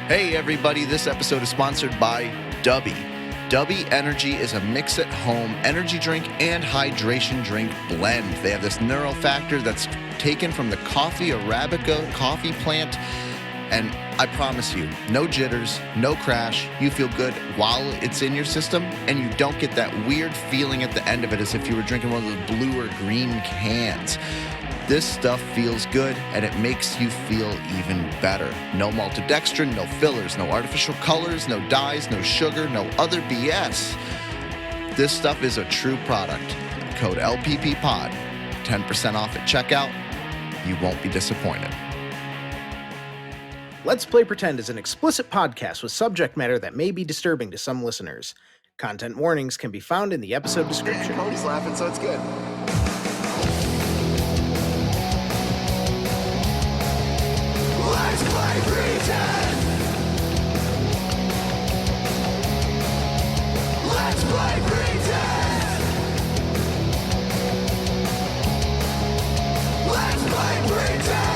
Hey everybody, this episode is sponsored by Dubby. Dubby Energy is a mix-at-home energy drink and hydration drink blend. They have this neurofactor that's taken from the coffee Arabica coffee plant, and I promise you, no jitters, no crash. You feel good while it's in your system, and you don't get that weird feeling at the end of it as if you were drinking one of those blue or green cans. This stuff feels good, and it makes you feel even better. No maltodextrin, no fillers, no artificial colors, no dyes, no sugar, no other BS. This stuff is a true product. Code LPPPOD, 10% off at checkout. You won't be disappointed. Let's Play Pretend is an explicit podcast with subject matter that may be disturbing to some listeners. Content warnings can be found in the episode description. Yeah, Cody's laughing, so it's good. Let's play pretend! Let's play pretend! Let's play pretend!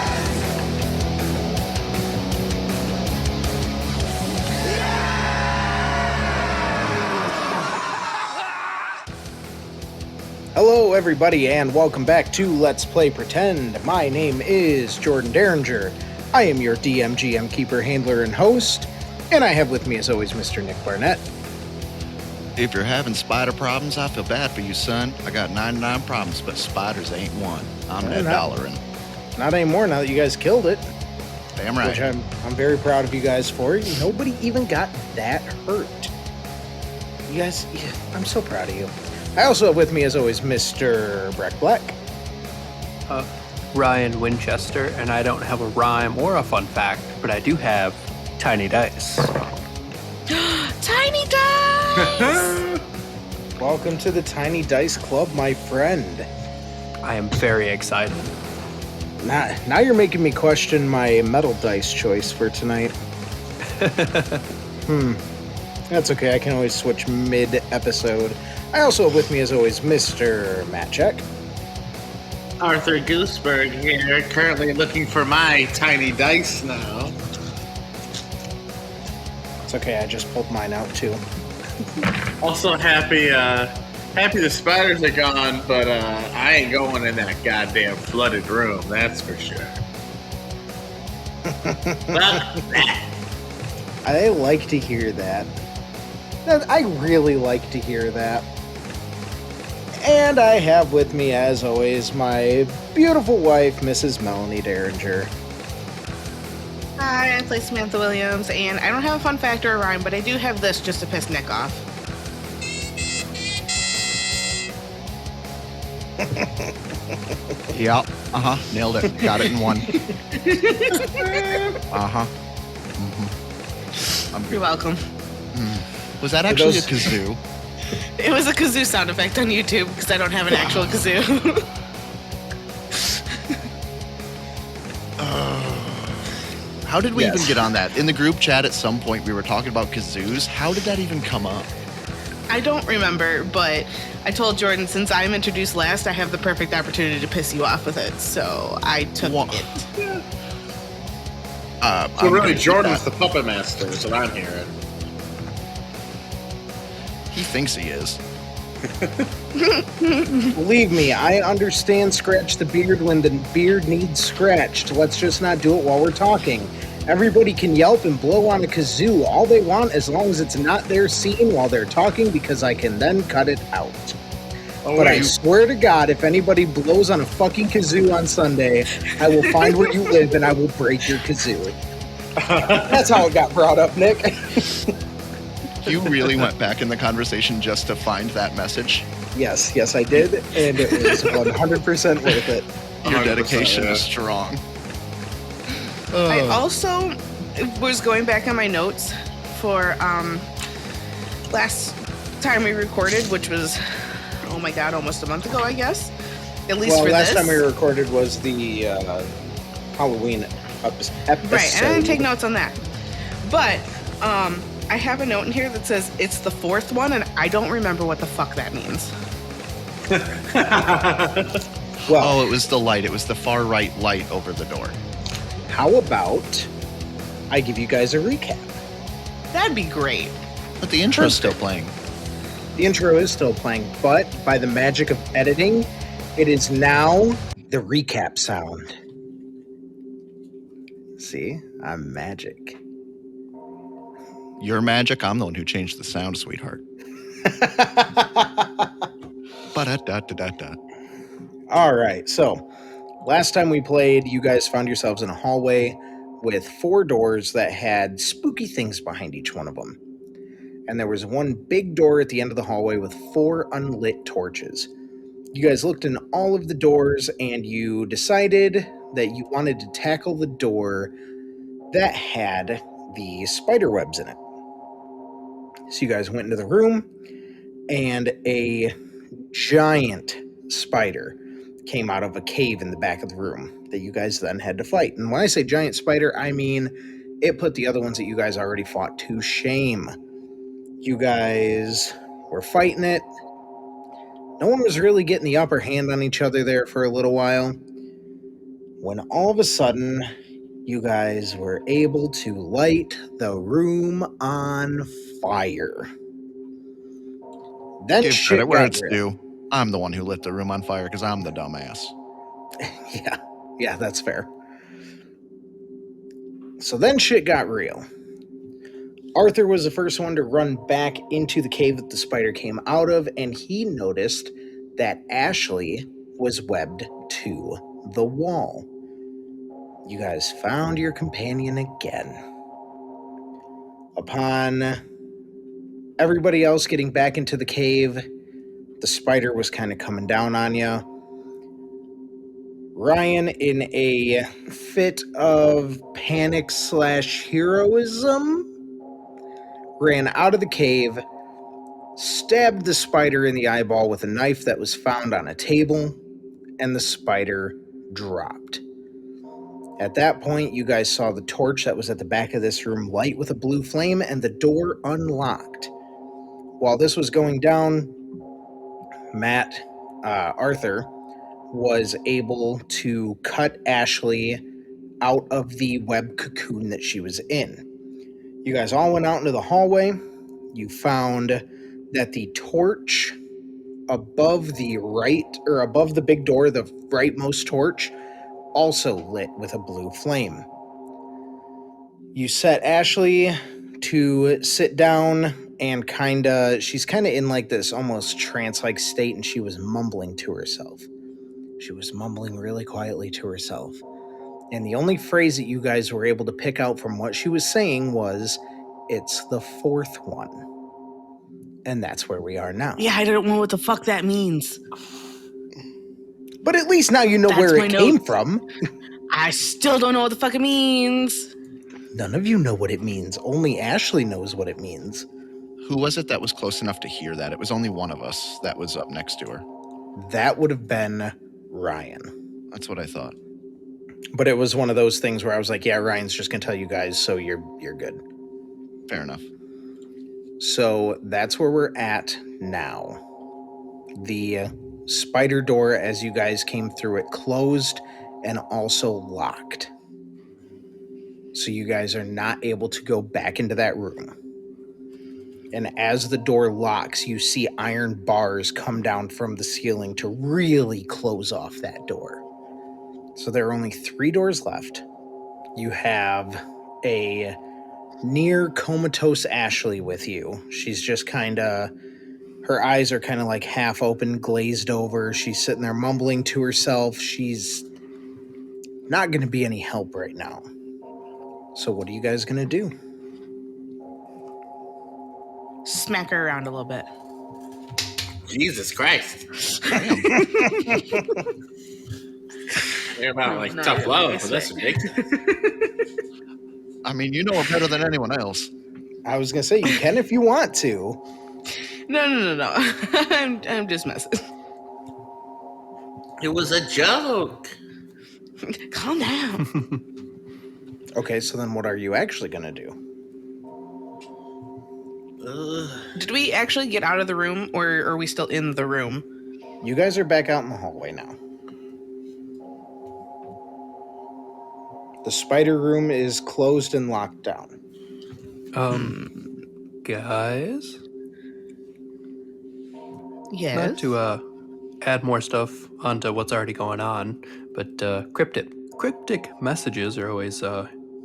Hello, everybody, and welcome back to Let's Play Pretend. My name is Jordan Derringer. I am your DM, GM, keeper, handler, and host, and I have with me, as always, Mr. Nick Barnett. If you're having spider problems, I feel bad for you, son. I got 99 problems, but spiders ain't one. I'm that dollaring. Not anymore, now that you guys killed it. Damn right. Which I'm very proud of you guys for. Nobody even got that hurt. You guys, I'm so proud of you. I also have with me, as always, Mr. Breck Black. Ryan Winchester, and I don't have a rhyme or a fun fact, but I do have tiny dice. Tiny dice! Welcome to the Tiny Dice Club, my friend. I am very excited. Now you're making me question my metal dice choice for tonight. That's okay, I can always switch mid-episode. I also have with me, as always, Mr. Matt Check. Arthur Gooseberg here, currently looking for my tiny dice now. It's okay, I just pulled mine out too. Also happy the spiders are gone, but I ain't going in that goddamn flooded room, that's for sure. I like to hear that. I really like to hear that. And I have with me, as always, my beautiful wife, Mrs. Melanie Derringer. Hi, I play Samantha Williams, and I don't have a fun fact or a rhyme, but I do have this just to piss Nick off. Yep. Nailed it. Got it in one. You're welcome. Was that actually a kazoo? It was a kazoo sound effect on YouTube because I don't have an actual kazoo. How did we even get on that? In the group chat at some point we were talking about kazoos. How did that even come up? I don't remember, but I told Jordan since I'm introduced last, I have the perfect opportunity to piss you off with it, so I took it. So really, Jordan's the puppet master, is what I'm hearing. He thinks he is. Believe me, I understand scratch the beard when the beard needs scratched. Let's just not do it while we're talking. Everybody can yelp and blow on a kazoo all they want as long as it's not their scene while they're talking, because I can then cut it out. But I swear to God, if anybody blows on a fucking kazoo on Sunday, I will find where you live and I will break your kazoo. That's how it got brought up, Nick. You really went back in the conversation just to find that message? Yes, I did, and it was 100% worth it. Your dedication is strong. I also was going back on my notes for last time we recorded, which was, oh my God, almost a month ago, I guess. At least for this. Well, last time we recorded was the Halloween episode. Right, and I didn't take notes on that. But I have a note in here that says it's the fourth one, and I don't remember what the fuck that means. Well, it was the light. It was the far right light over the door. How about I give you guys a recap. That'd be great. But the intro's still playing. The intro is still playing, but by the magic of editing, it is now the recap sound. See? I'm magic. You're magic. I'm the one who changed the sound, sweetheart. Ba-da-da-da-da-da. All right, so last time we played, you guys found yourselves in a hallway with 4 doors that had spooky things behind each one of them. And there was one big door at the end of the hallway with 4 unlit torches. You guys looked in all of the doors and you decided that you wanted to tackle the door that had the spider webs in it. So you guys went into the room and a giant spider came out of a cave in the back of the room that you guys then had to fight. And when I say giant spider, I mean it put the other ones that you guys already fought to shame. You guys were fighting it. No one was really getting the upper hand on each other there for a little while, when all of a sudden you guys were able to light the room on fire. Then Give shit credit where got it's real. due. I'm the one who lit the room on fire because I'm the dumbass. Yeah, that's fair. So then shit got real. Arthur was the first one to run back into the cave that the spider came out of, and he noticed that Ashley was webbed to the wall. You guys found your companion again. Upon everybody else getting back into the cave, the spider was kind of coming down on you. Ryan, in a fit of panic/heroism, ran out of the cave, stabbed the spider in the eyeball with a knife that was found on a table, and the spider dropped. At that point, you guys saw the torch that was at the back of this room light with a blue flame, and the door unlocked. While this was going down, Arthur, was able to cut Ashley out of the web cocoon that she was in. You guys all went out into the hallway. You found that the torch above above the big door, the rightmost torch, also lit with a blue flame. You set Ashley to sit down and she's kind of in like this almost trance-like state, and she was mumbling to herself. She was mumbling really quietly to herself. And the only phrase that you guys were able to pick out from what she was saying was, "It's the 4th one." And that's where we are now. Yeah, I don't know what the fuck that means. But at least now you know where it came from. I still don't know what the fuck it means. None of you know what it means. Only Ashley knows what it means. Who was it that was close enough to hear that? It was only one of us that was up next to her. That would have been Ryan. That's what I thought. But it was one of those things where I was like, yeah, Ryan's just going to tell you guys, so you're good. Fair enough. So that's where we're at now. The spider door, as you guys came through it, closed and also locked. So you guys are not able to go back into that room. And as the door locks, you see iron bars come down from the ceiling to really close off that door. So there are only 3 doors left. You have a near comatose Ashley with you. She's just her eyes are kind of like half open, glazed over. She's sitting there mumbling to herself. She's not going to be any help right now. So what are you guys going to do? Smack her around a little bit. Jesus Christ. They're about like No, tough no, love, it's but that's like- ridiculous. I mean, you know her better than anyone else. I was going to say, you can if you want to. No. I'm just messing. It was a joke. Calm down. Okay, so then what are you actually going to do? Did we actually get out of the room, or are we still in the room? You guys are back out in the hallway now. The spider room is closed and locked down. Guys? Yes. Not to add more stuff onto what's already going on, but cryptic messages are always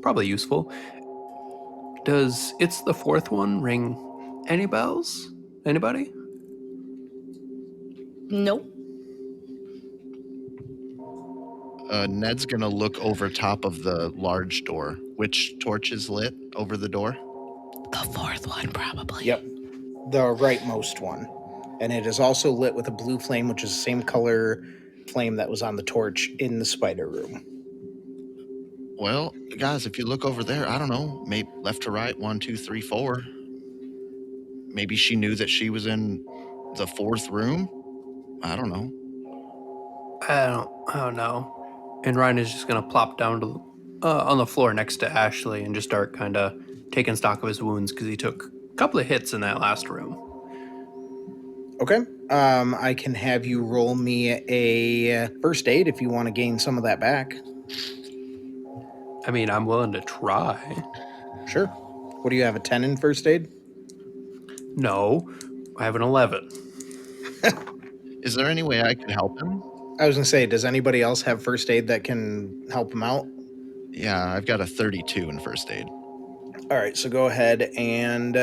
probably useful. Does It's the Fourth One ring any bells? Anybody? Nope. Ned's gonna look over top of the large door. Which torch is lit over the door? The fourth one, probably. Yep. The rightmost one. And it is also lit with a blue flame, which is the same color flame that was on the torch in the spider room. Well, guys, if you look over there, I don't know, maybe left to right, 1, 2, 3, 4. Maybe she knew that she was in the fourth room. I don't know. I don't know. And Ryan is just gonna plop down on the floor next to Ashley and just start kind of taking stock of his wounds because he took a couple of hits in that last room. Okay. I can have you roll me a first aid if you want to gain some of that back. I mean, I'm willing to try. Sure. What do you have, a 10 in first aid? No, I have an 11. Is there any way I could help him? I was going to say, does anybody else have first aid that can help him out? Yeah, I've got a 32 in first aid. All right, so go ahead and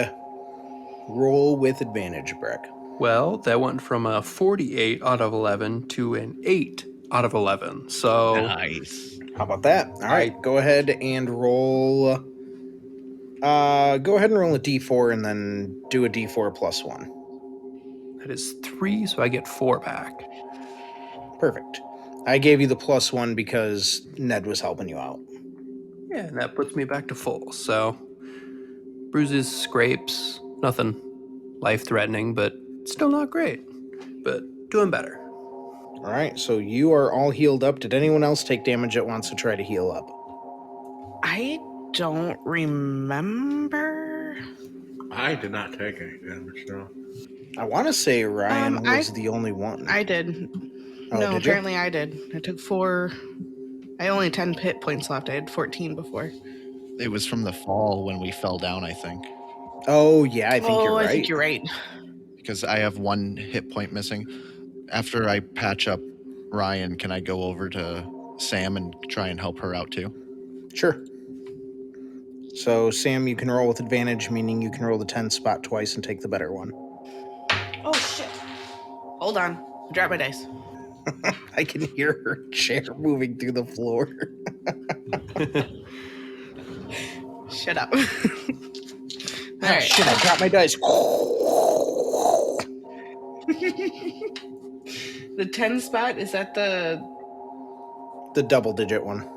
roll with advantage, Breck. Well, that went from a 48 out of 11 to an 8 out of 11. So Nice. How about that? All right, go ahead and roll. Go ahead and roll a d4 and then do a d4 plus 1. that is 3, so I get 4 back. Perfect. I gave you the plus 1 because Ned was helping you out. Yeah, and that puts me back to full. So bruises, scrapes, nothing life-threatening, but still not great. But doing better. All right, so you are all healed up. Did anyone else take damage that wants to try to heal up? I don't remember. I did not take any damage, no. I want to say Ryan I- was the only one. I did. Oh, No, did you? apparently I did. I took 4. I only had 10 hit points left. I had 14 before. It was from the fall when we fell down, I think. Oh, yeah, I think you're right. I think you're right. Because I have 1 hit point missing. After I patch up Ryan, can I go over to Sam and try and help her out too? Sure. So, Sam, you can roll with advantage, meaning you can roll the 10 spot twice and take the better one. Oh, shit. Hold on. Drop my dice. I can hear her chair moving through the floor. Shut up. Oh, Alright. shit, I dropped my dice. The 10 spot, is that the The double-digit one.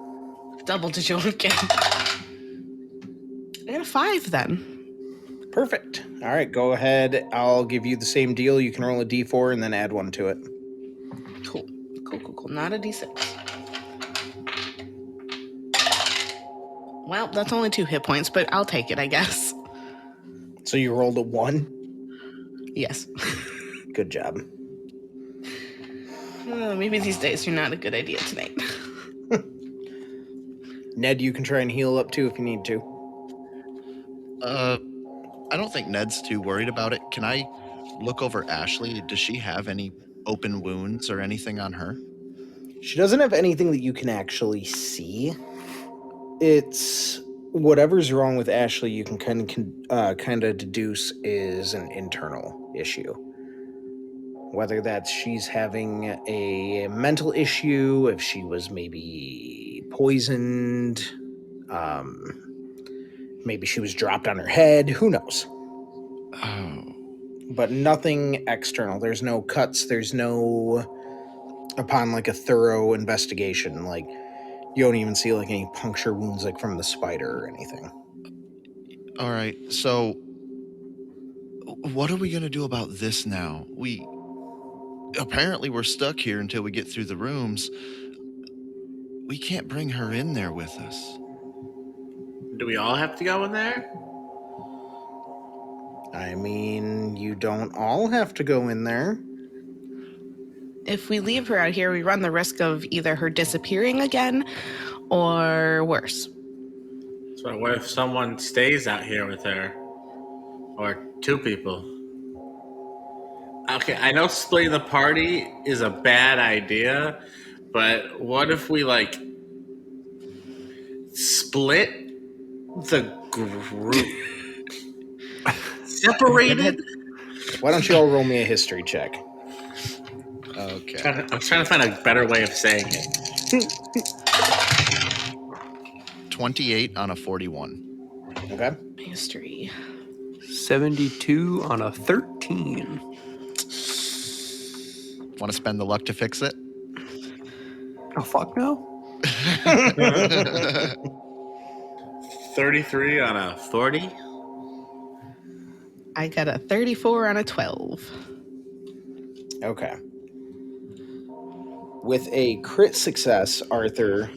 double digit one again? I got a 5 then. Perfect. All right, go ahead. I'll give you the same deal. You can roll a d4 and then add 1 to it. Cool. Not a d6. Well, that's only 2 hit points, but I'll take it, I guess. So you rolled a 1? Yes. Good job. Maybe these days are not a good idea tonight. Ned, you can try and heal up too if you need to. I don't think Ned's too worried about it. Can I look over Ashley? Does she have any open wounds or anything on her? She doesn't have anything that you can actually see. It's whatever's wrong with Ashley, you can kind of deduce is an internal issue. Whether that's she's having a mental issue, if she was maybe poisoned, maybe she was dropped on her head, who knows? Oh. But nothing external. There's no cuts, there's no, upon like a thorough investigation, like you don't even see like any puncture wounds like from the spider or anything. All right, so what are we going to do about this now? Apparently we're stuck here until we get through the rooms. We can't bring her in there with us. Do we all have to go in there? I mean, you don't all have to go in there. If we leave her out here, we run the risk of either her disappearing again or worse. So what if someone stays out here with her? Or two people? Okay, I know splitting the party is a bad idea, but what if we like split the group? Separated? Why don't you all roll me a history check? Okay. I'm trying to find a better way of saying it. 28 on a 41. Okay. History. 72 on a 13. Want to spend the luck to fix it? Oh, fuck no. 33 on a 40. I got a 34 on a 12. Okay. With a crit success, Arthur,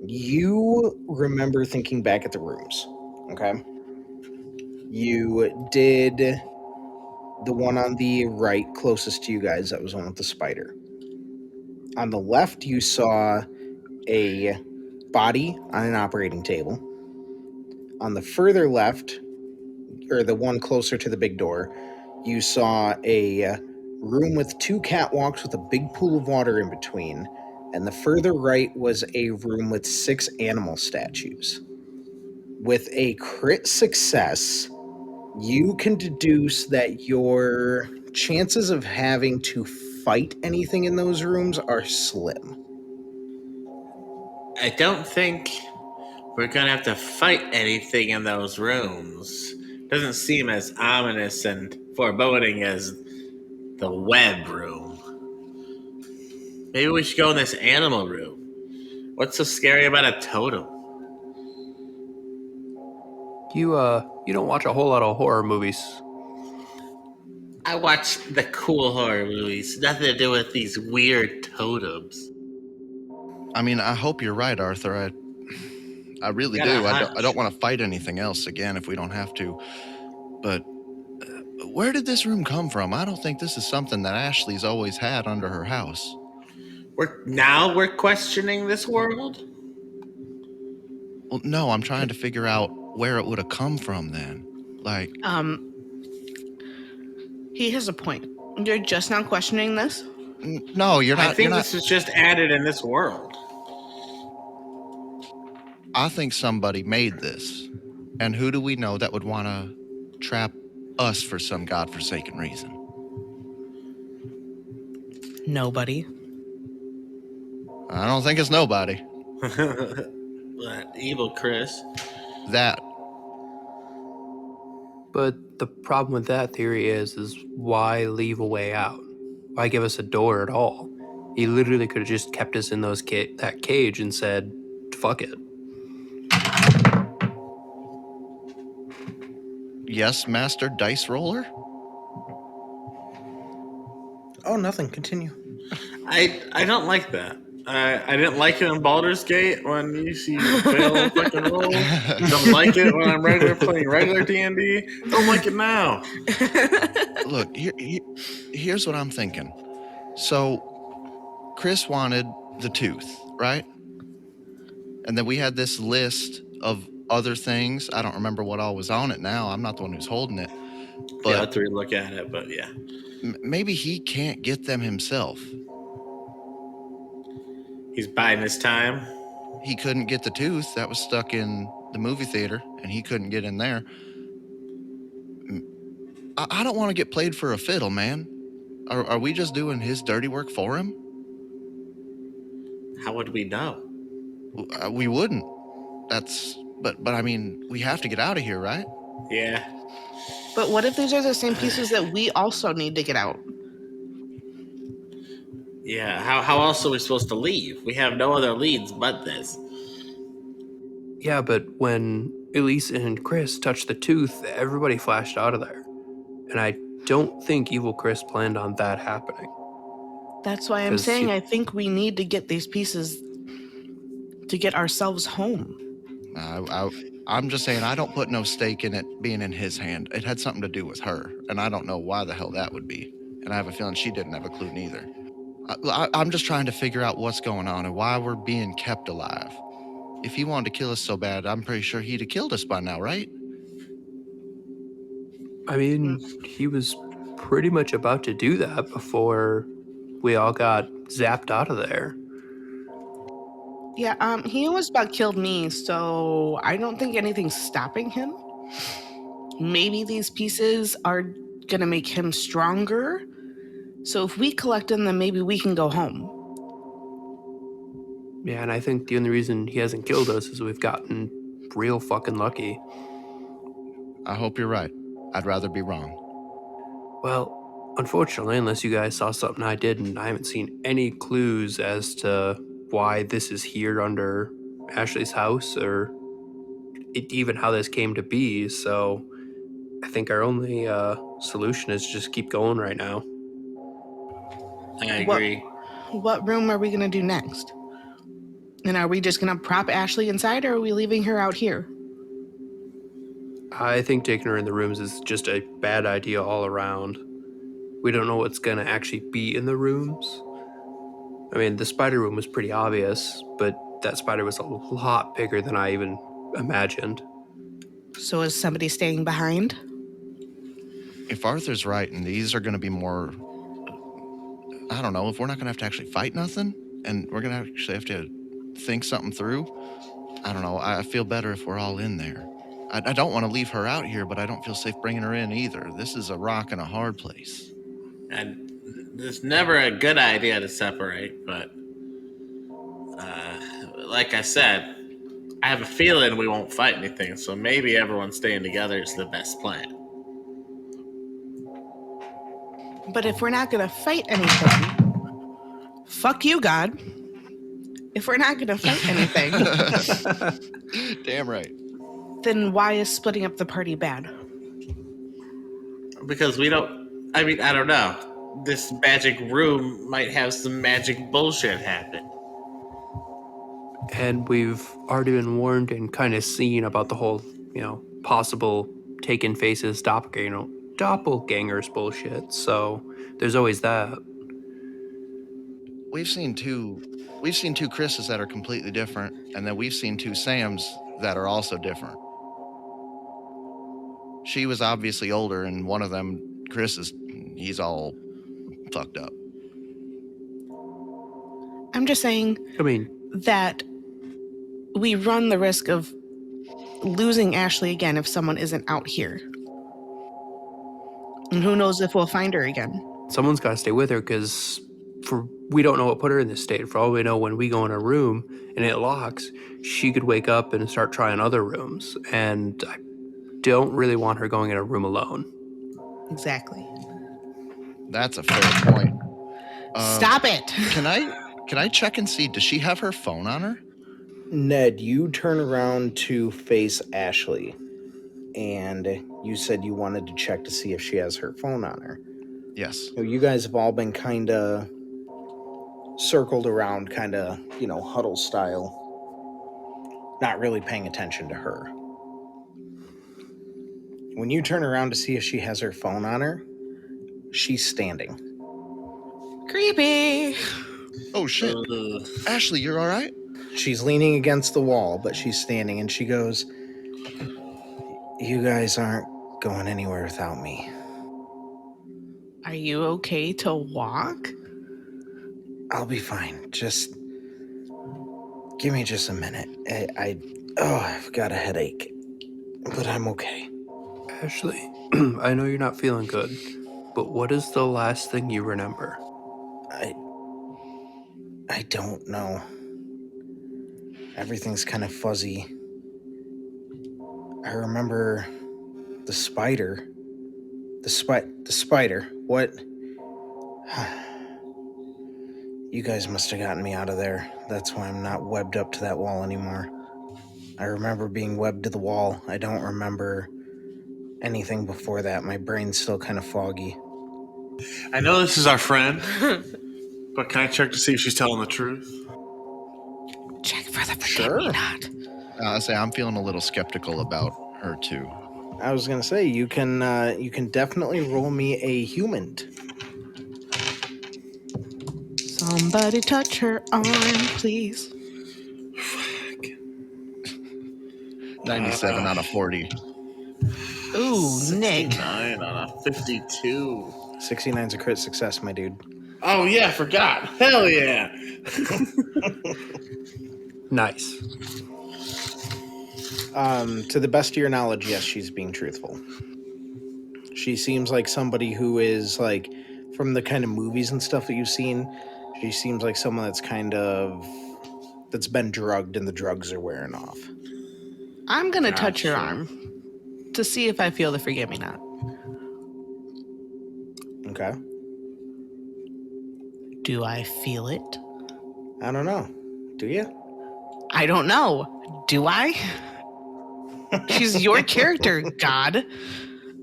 you remember thinking back at the rooms. Okay. You did the one on the right closest to you guys. That was one with the spider. On the left, you saw a body on an operating table. On the further left, or the one closer to the big door, you saw a room with two catwalks with a big pool of water in between. And the further right was a room with 6 animal statues. With a crit success, you can deduce that your chances of having to fight anything in those rooms are slim. I don't think we're gonna have to fight anything in those rooms. Doesn't seem as ominous and foreboding as the web room. Maybe we should go in this animal room. What's so scary about a totem? You don't watch a whole lot of horror movies. I watch the cool horror movies. Nothing to do with these weird totems. I mean, I hope you're right, Arthur. I really Got a do. hunch. I don't want to fight anything else again if we don't have to. But where did this room come from? I don't think this is something that Ashley's always had under her house. We're questioning this world? Well, no, I'm trying to figure out where it would have come from then. Like, He has a point. You're just now questioning this? no, you're not. I think you're not, this is just added in this world. I think somebody made this. And who do we know that would want to trap us for some godforsaken reason? Nobody. I don't think it's nobody. That evil Chris. That. But the problem with that theory is why leave a way out? Why give us a door at all? He literally could have just kept us in that cage and said, fuck it. Yes, Master Dice Roller? Oh, nothing. Continue. I don't like that. I didn't like it in Baldur's Gate when you see fail fucking roll. Don't like it when I'm playing regular D&D. Don't like it now. Look, here's what I'm thinking. So, Chris wanted the tooth, right? And then we had this list of other things. I don't remember what all was on it now. I'm not the one who's holding it. But Yeah, I have to look at it, but yeah. maybe he can't get them himself. He's biding his time. He couldn't get the tooth. That was stuck in the movie theater, and he couldn't get in there. I don't want to get played for a fiddle, man. Are we just doing his dirty work for him? How would we know? We wouldn't. But I mean, we have to get out of here, right? Yeah. But what if these are the same pieces that we also need to get out? Yeah, how else are we supposed to leave? We have no other leads but this. Yeah, but when Elise and Chris touched the tooth, everybody flashed out of there. And I don't think Evil Chris planned on that happening. That's why I'm 'Cause saying he- I think we need to get these pieces to get ourselves home. I'm just saying I don't put no stake in it being in his hand. It had something to do with her, and I don't know why the hell that would be. And I have a feeling she didn't have a clue neither. I'm just trying to figure out what's going on and why we're being kept alive. If he wanted to kill us so bad, I'm pretty sure he'd have killed us by now, right? I mean, he was pretty much about to do that before we all got zapped out of there. Yeah, he almost about killed me, so I don't think anything's stopping him. Maybe these pieces are gonna make him stronger. So if we collect them, then maybe we can go home. Yeah, and I think the only reason he hasn't killed us is we've gotten real fucking lucky. I hope you're right. I'd rather be wrong. Well, unfortunately, unless you guys saw something I didn't, I haven't seen any clues as to why this is here under Ashley's house or even how this came to be. So I think our only solution is just keep going right now. I agree. What room are we gonna do next? And are we just gonna prop Ashley inside, or are we leaving her out here? I think taking her in the rooms is just a bad idea all around. We don't know what's going to actually be in the rooms. I mean, the spider room was pretty obvious, but that spider was a lot bigger than I even imagined. So is somebody staying behind? If Arthur's right and these are going to be more, I don't know, if we're not going to have to actually fight nothing and we're going to actually have to think something through, I don't know, I feel better if we're all in there. I don't want to leave her out here, but I don't feel safe bringing her in either. This is a rock and a hard place. And it's never a good idea to separate, but like I said, I have a feeling we won't fight anything, so maybe everyone staying together is the best plan. But if we're not gonna fight anything, fuck you, God. If we're not gonna fight anything, Damn right. then why is splitting up the party bad? Because we don't, I mean, I don't know. This magic room might have some magic bullshit happen. And we've already been warned and kind of seen about the whole, possible taken faces, doppelgangers bullshit. So there's always that. We've seen two Chris's that are completely different, and then we've seen two Sams that are also different. She was obviously older, and one of them, Chris, he's all fucked up. I'm just saying I mean, that we run the risk of losing Ashley again if someone isn't out here. And who knows if we'll find her again. someone's got to stay with her because we don't know what put her in this state. For all we know, when we go in a room and it locks, she could wake up and start trying other rooms. And I don't really want her going in a room alone. Exactly. That's a fair point. Stop it. Can I check and see, does she have her phone on her? Ned, you turn around to face Ashley, and you said you wanted to check to see if she has her phone on her. Yes. You guys have all been kind of circled around, kind of, huddle style, not really paying attention to her. When you turn around to see if she has her phone on her, she's standing. Creepy. Oh, shit. Ashley, you're all right? She's leaning against the wall, but she's standing, and she goes, "You guys aren't going anywhere without me." Are you okay to walk? I'll be fine. Just give me just a minute. I've got a headache, but I'm okay. Ashley, I know you're not feeling good, but what is the last thing you remember? I don't know. Everything's kind of fuzzy. I remember the spider. The spider. What? You guys must have gotten me out of there. That's why I'm not webbed up to that wall anymore. I remember being webbed to the wall. I don't remember anything before that. My brain's still kind of foggy. I know this is our friend, but can I check to see if she's telling the truth? Check for the Sure. forget-me-not. I say I'm feeling a little skeptical about her too. I was gonna say you can definitely roll me a human. Somebody touch her arm, please. 97 out of 40. Ooh, Nick. 69 on a 52. 69's a crit success, my dude. Oh, yeah, I forgot. Hell yeah. Nice. To the best of your knowledge, yes, she's being truthful. She seems like somebody who is like, from the kind of movies and stuff that you've seen, she seems like someone that's been drugged and the drugs are wearing off. I'm gonna touch your Gotcha. arm to see if I feel the forget me not. Okay. Do I feel it? I don't know. Do you? I don't know. Do I? She's your character, God.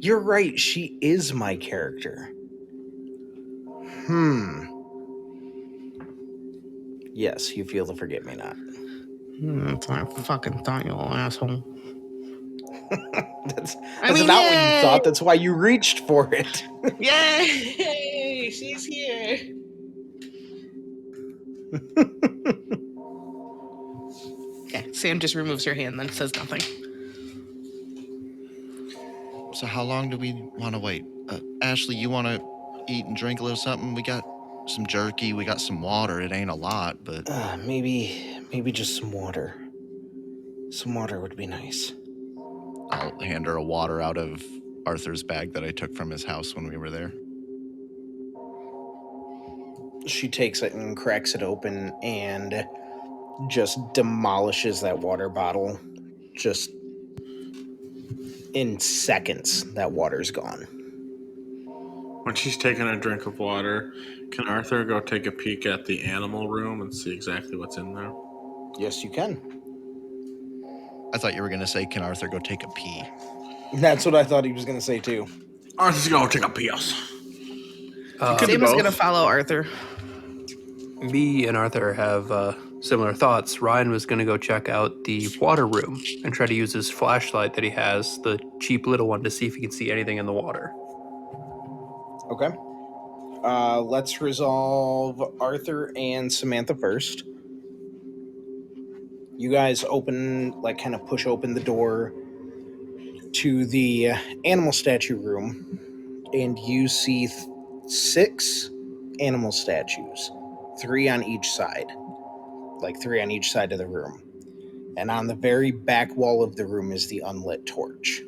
You're right. She is my character. Yes, you feel the forget me not. That's what I fucking thought, you little asshole. That's mean, not what yay! you thought. That's why you reached for it. Yay! She's here. Okay, Sam just removes her hand, then says nothing. So how long do we want to wait? Ashley, you want to eat and drink a little something? We got some jerky. We got some water. It ain't a lot, but Maybe just some water. Some water would be nice. I'll hand her a water out of Arthur's bag that I took from his house when we were there. She takes it and cracks it open and just demolishes that water bottle. Just in seconds, that water's gone. When she's taking a drink of water, can Arthur go take a peek at the animal room and see exactly what's in there? Yes, you can. I thought you were going to say, can Arthur go take a pee? That's what I thought he was going to say, too. Arthur's gonna take a piss. Sam is gonna follow Arthur. Me and Arthur have similar thoughts. Ryan was going to go check out the water room and try to use his flashlight that he has, the cheap little one, to see if he can see anything in the water. Okay. Let's resolve Arthur and Samantha first. You guys kind of push open the door to the animal statue room, and you see 6 animal statues, 3 on each side. Like 3 on each side of the room. And on the very back wall of the room is the unlit torch.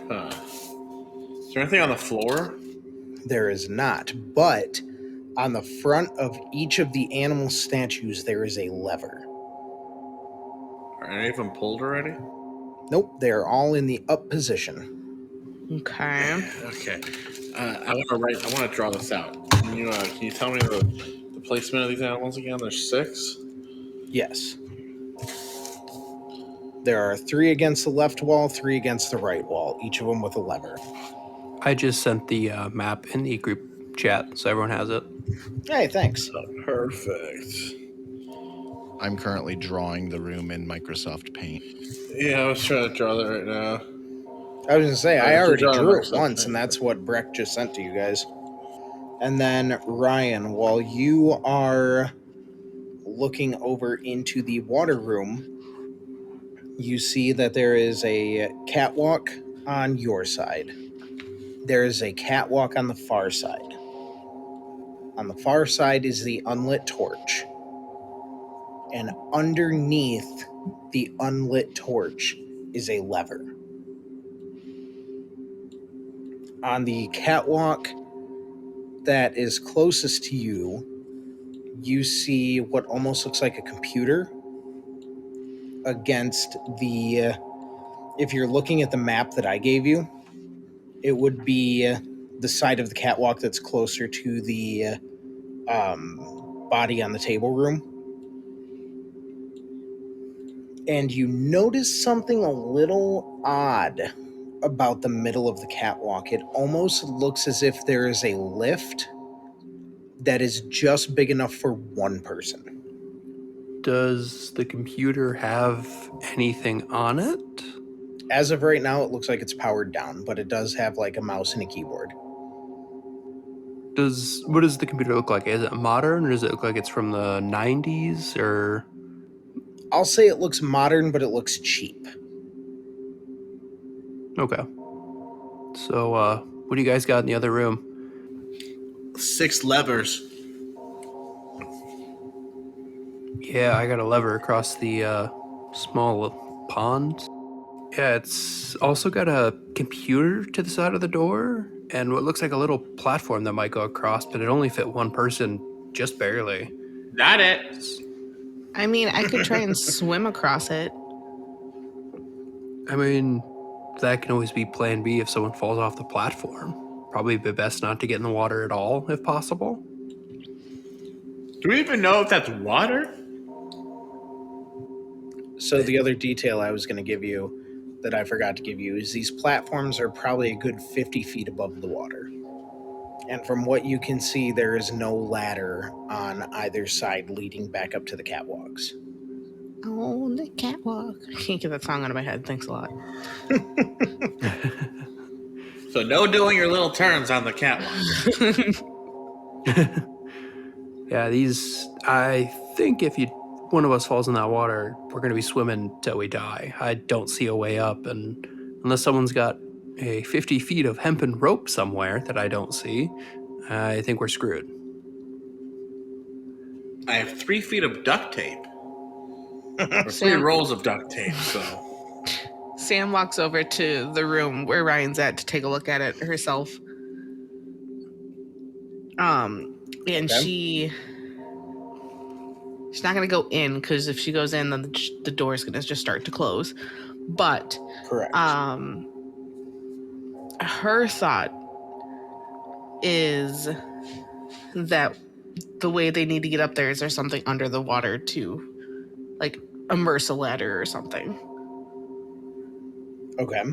Huh. Is there anything on the floor? There is not, but on the front of each of the animal statues, there is a lever. Are any of them pulled already? Nope, they're all in the up position. Okay. Okay. I want to draw this out. Can you tell me the placement of these animals again? There's 6? Yes. There are 3 against the left wall, 3 against the right wall, each of them with a lever. I just sent the map in the group chat, so everyone has it. Hey, thanks. Perfect. I'm currently drawing the room in Microsoft Paint. Yeah, I was trying to draw that right now. I was going to say, I already draw drew it Microsoft once, Paint. and that's what Breck just sent to you guys. And then, Ryan, while you are looking over into the water room, you see that there is a catwalk on your side. There is a catwalk on the far side. On the far side is the unlit torch. And underneath the unlit torch is a lever. On the catwalk that is closest to you, you see what almost looks like a computer against the... if you're looking at the map that I gave you, it would be the side of the catwalk that's closer to the body on the table room. And you notice something a little odd about the middle of the catwalk. It almost looks as if there is a lift that is just big enough for one person. Does the computer have anything on it? As of right now, it looks like it's powered down, but it does have like a mouse and a keyboard. What does the computer look like? Is it modern, or does it look like it's from the 90s, or... I'll say it looks modern, but it looks cheap. Okay. So, what do you guys got in the other room? 6 levers. Yeah, I got a lever across the small pond. Yeah, it's also got a computer to the side of the door and what looks like a little platform that might go across, but it only fit one person just barely. Got it. I mean, I could try and swim across it. I mean, that can always be plan B if someone falls off the platform. Probably be best not to get in the water at all, if possible. Do we even know if that's water? So the other detail I was going to give you that I forgot to give you is these platforms are probably a good 50 feet above the water. And from what you can see, there is no ladder on either side leading back up to the catwalks. Oh, the catwalk. I can't get that song out of my head. Thanks a lot. So no doing your little turns on the catwalk. Yeah, I think if one of us falls in that water, we're going to be swimming till we die. I don't see a way up, and unless someone's got a 50 feet of hempen rope somewhere that I don't see, I think we're screwed. I have 3 feet of duct tape. Or 3 Sam. rolls of duct tape, so. Sam walks over to the room where Ryan's at to take a look at it herself. And Okay. she's not going to go in because if she goes in, then the door is going to just start to close. But Correct. her thought is that the way they need to get up there is there's something under the water to, like, immerse a ladder or something. Okay.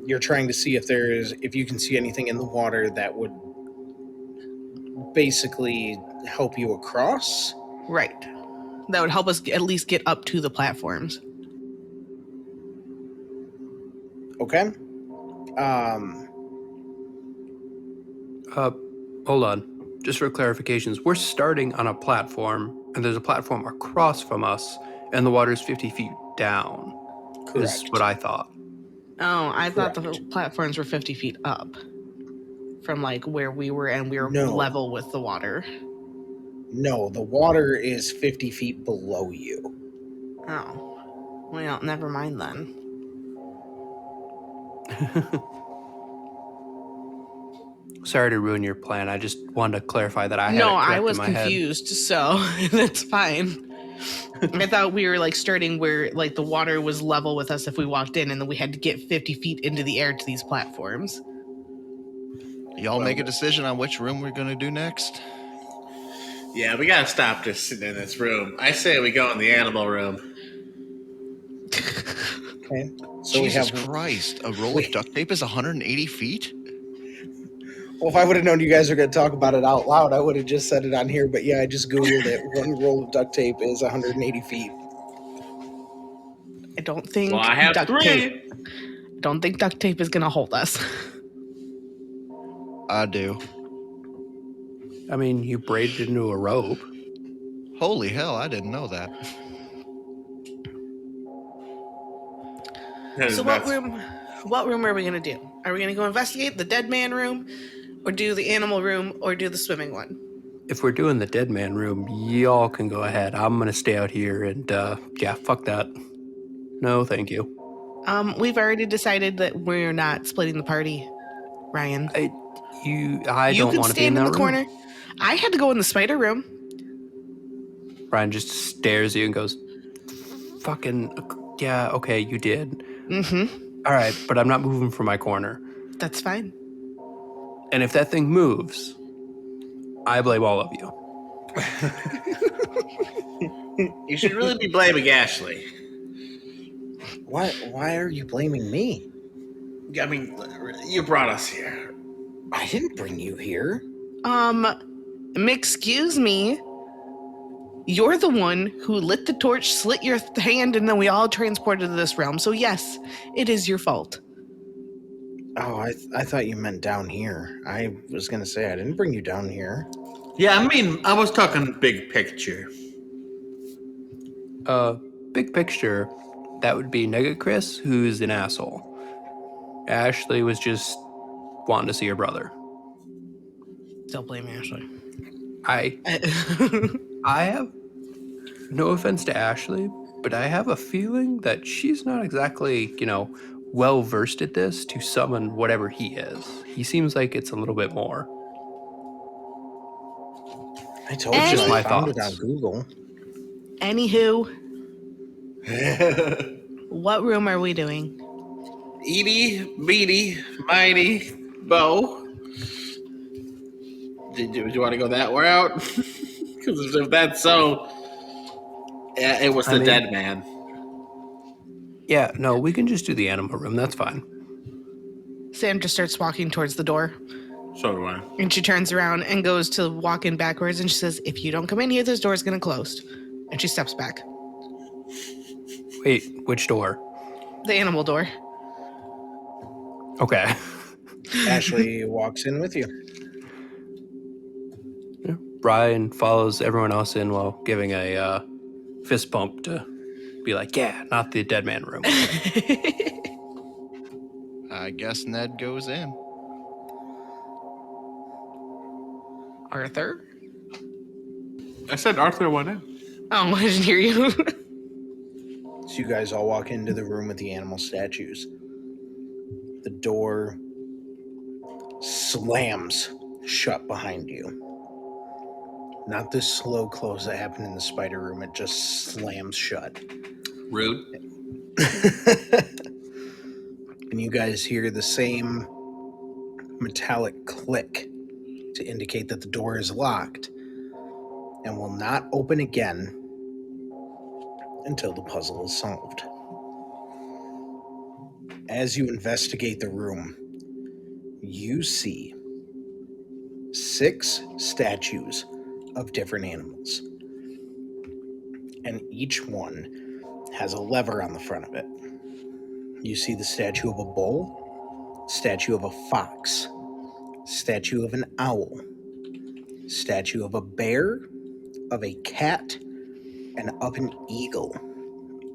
You're trying to see if you can see anything in the water that would basically help you across. Right. That would help us at least get up to the platforms. Okay. Hold on. Just for clarifications, we're starting on a platform, and there's a platform across from us, and the water's 50 feet down. Correct. Is what I thought. Oh, I thought the Correct. platforms were 50 feet up from, like, where we were, and we were No. level with the water. No, the water is 50 feet below you. Oh. Well, never mind then. Sorry to ruin your plan. I just wanted to clarify that I had it No, correct I was in my head. confused, so that's fine. I thought we were, like, starting where, like, the water was level with us if we walked in, and then we had to get 50 feet into the air to these platforms. Y'all make a decision on which room we're going to do next. Yeah, we gotta stop just sitting in this room. I say we go in the animal room. Okay. So Jesus we have. Christ, a roll of duct tape is 180 feet? Well, if I would have known you guys were going to talk about it out loud, I would have just said it on here. But yeah, I just Googled it. One roll of duct tape is 180 feet. I don't think Well, I have duct 3. tape. Don't think duct tape is gonna hold us. I do. I mean, you braided it into a rope. Holy hell, I didn't know that. So what room are we gonna do? Are we gonna go investigate the dead man room, or do the animal room, or do the swimming one? If we're doing the dead man room, y'all can go ahead. I'm gonna stay out here and, yeah, fuck that. No, thank you. We've already decided that we're not splitting the party, Ryan. I You don't can want to be in stand that in the room. corner. I had to go in the spider room. Ryan just stares at you and goes, fucking, yeah, okay, you did. Mm-hmm. All right, but I'm not moving from my corner. That's fine. And if that thing moves, I blame all of you. You should really be blaming Ashley. Why are you blaming me? I mean, you brought us here. I didn't bring you here. Excuse me. You're the one who lit the torch, slit your hand, and then we all transported to this realm. So yes, it is your fault. Oh, I thought you meant down here. I was going to say I didn't bring you down here. Yeah, I mean, I was talking big picture. big picture, that would be Nugget Chris, who's an asshole. Ashley was just wanting to see her brother. Don't blame Ashley. I have no offense to Ashley, but I have a feeling that she's not exactly, well versed at this to summon whatever he is. He seems like it's a little bit more. I told Just you my I found it thoughts. on Google. Anywho, what room are we doing? Edie, Beady, Mighty, Bo. Do you want to go that route? Because if that's so, yeah, it was the dead man. Yeah, no, we can just do the animal room. That's fine. Sam just starts walking towards the door, So do I. and she turns around and goes to walk in backwards, and she says, "If you don't come in here, this door is going to close." And she steps back. Wait, which door? The animal door. Okay. Ashley walks in with you. Brian follows everyone else in while giving a fist bump to be like, yeah, not the dead man room. I guess Ned goes in. Arthur? I said Arthur went in. Oh, I didn't hear you. So you guys all walk into the room with the animal statues. The door slams shut behind you. Not this slow close that happened in the spider room. It just slams shut. Rude. And you guys hear the same metallic click to indicate that the door is locked and will not open again until the puzzle is solved. As you investigate the room, you see 6 statues of different animals. And each one has a lever on the front of it. You see the statue of a bull, statue of a fox, statue of an owl, statue of a bear, of a cat, and of an eagle.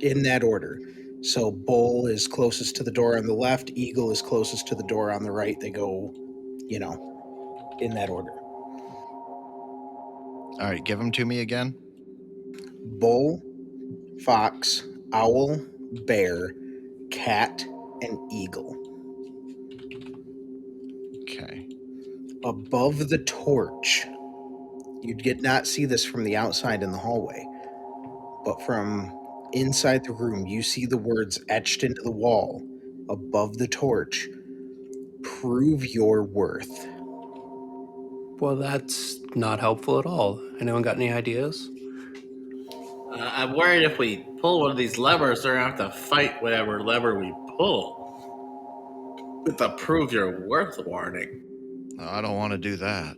In that order. So bull is closest to the door on the left, eagle is closest to the door on the right. They go, in that order. All right, give them to me again. Bull, fox, owl, bear, cat, and eagle. Okay. Above the torch, you did not see this from the outside in the hallway, but from inside the room, you see the words etched into the wall above the torch. Prove your worth. Well, that's not helpful at all. Anyone got any ideas? I'm worried if we pull one of these levers, we're going to have to fight whatever lever we pull. With the prove your worth warning. No, I don't want to do that.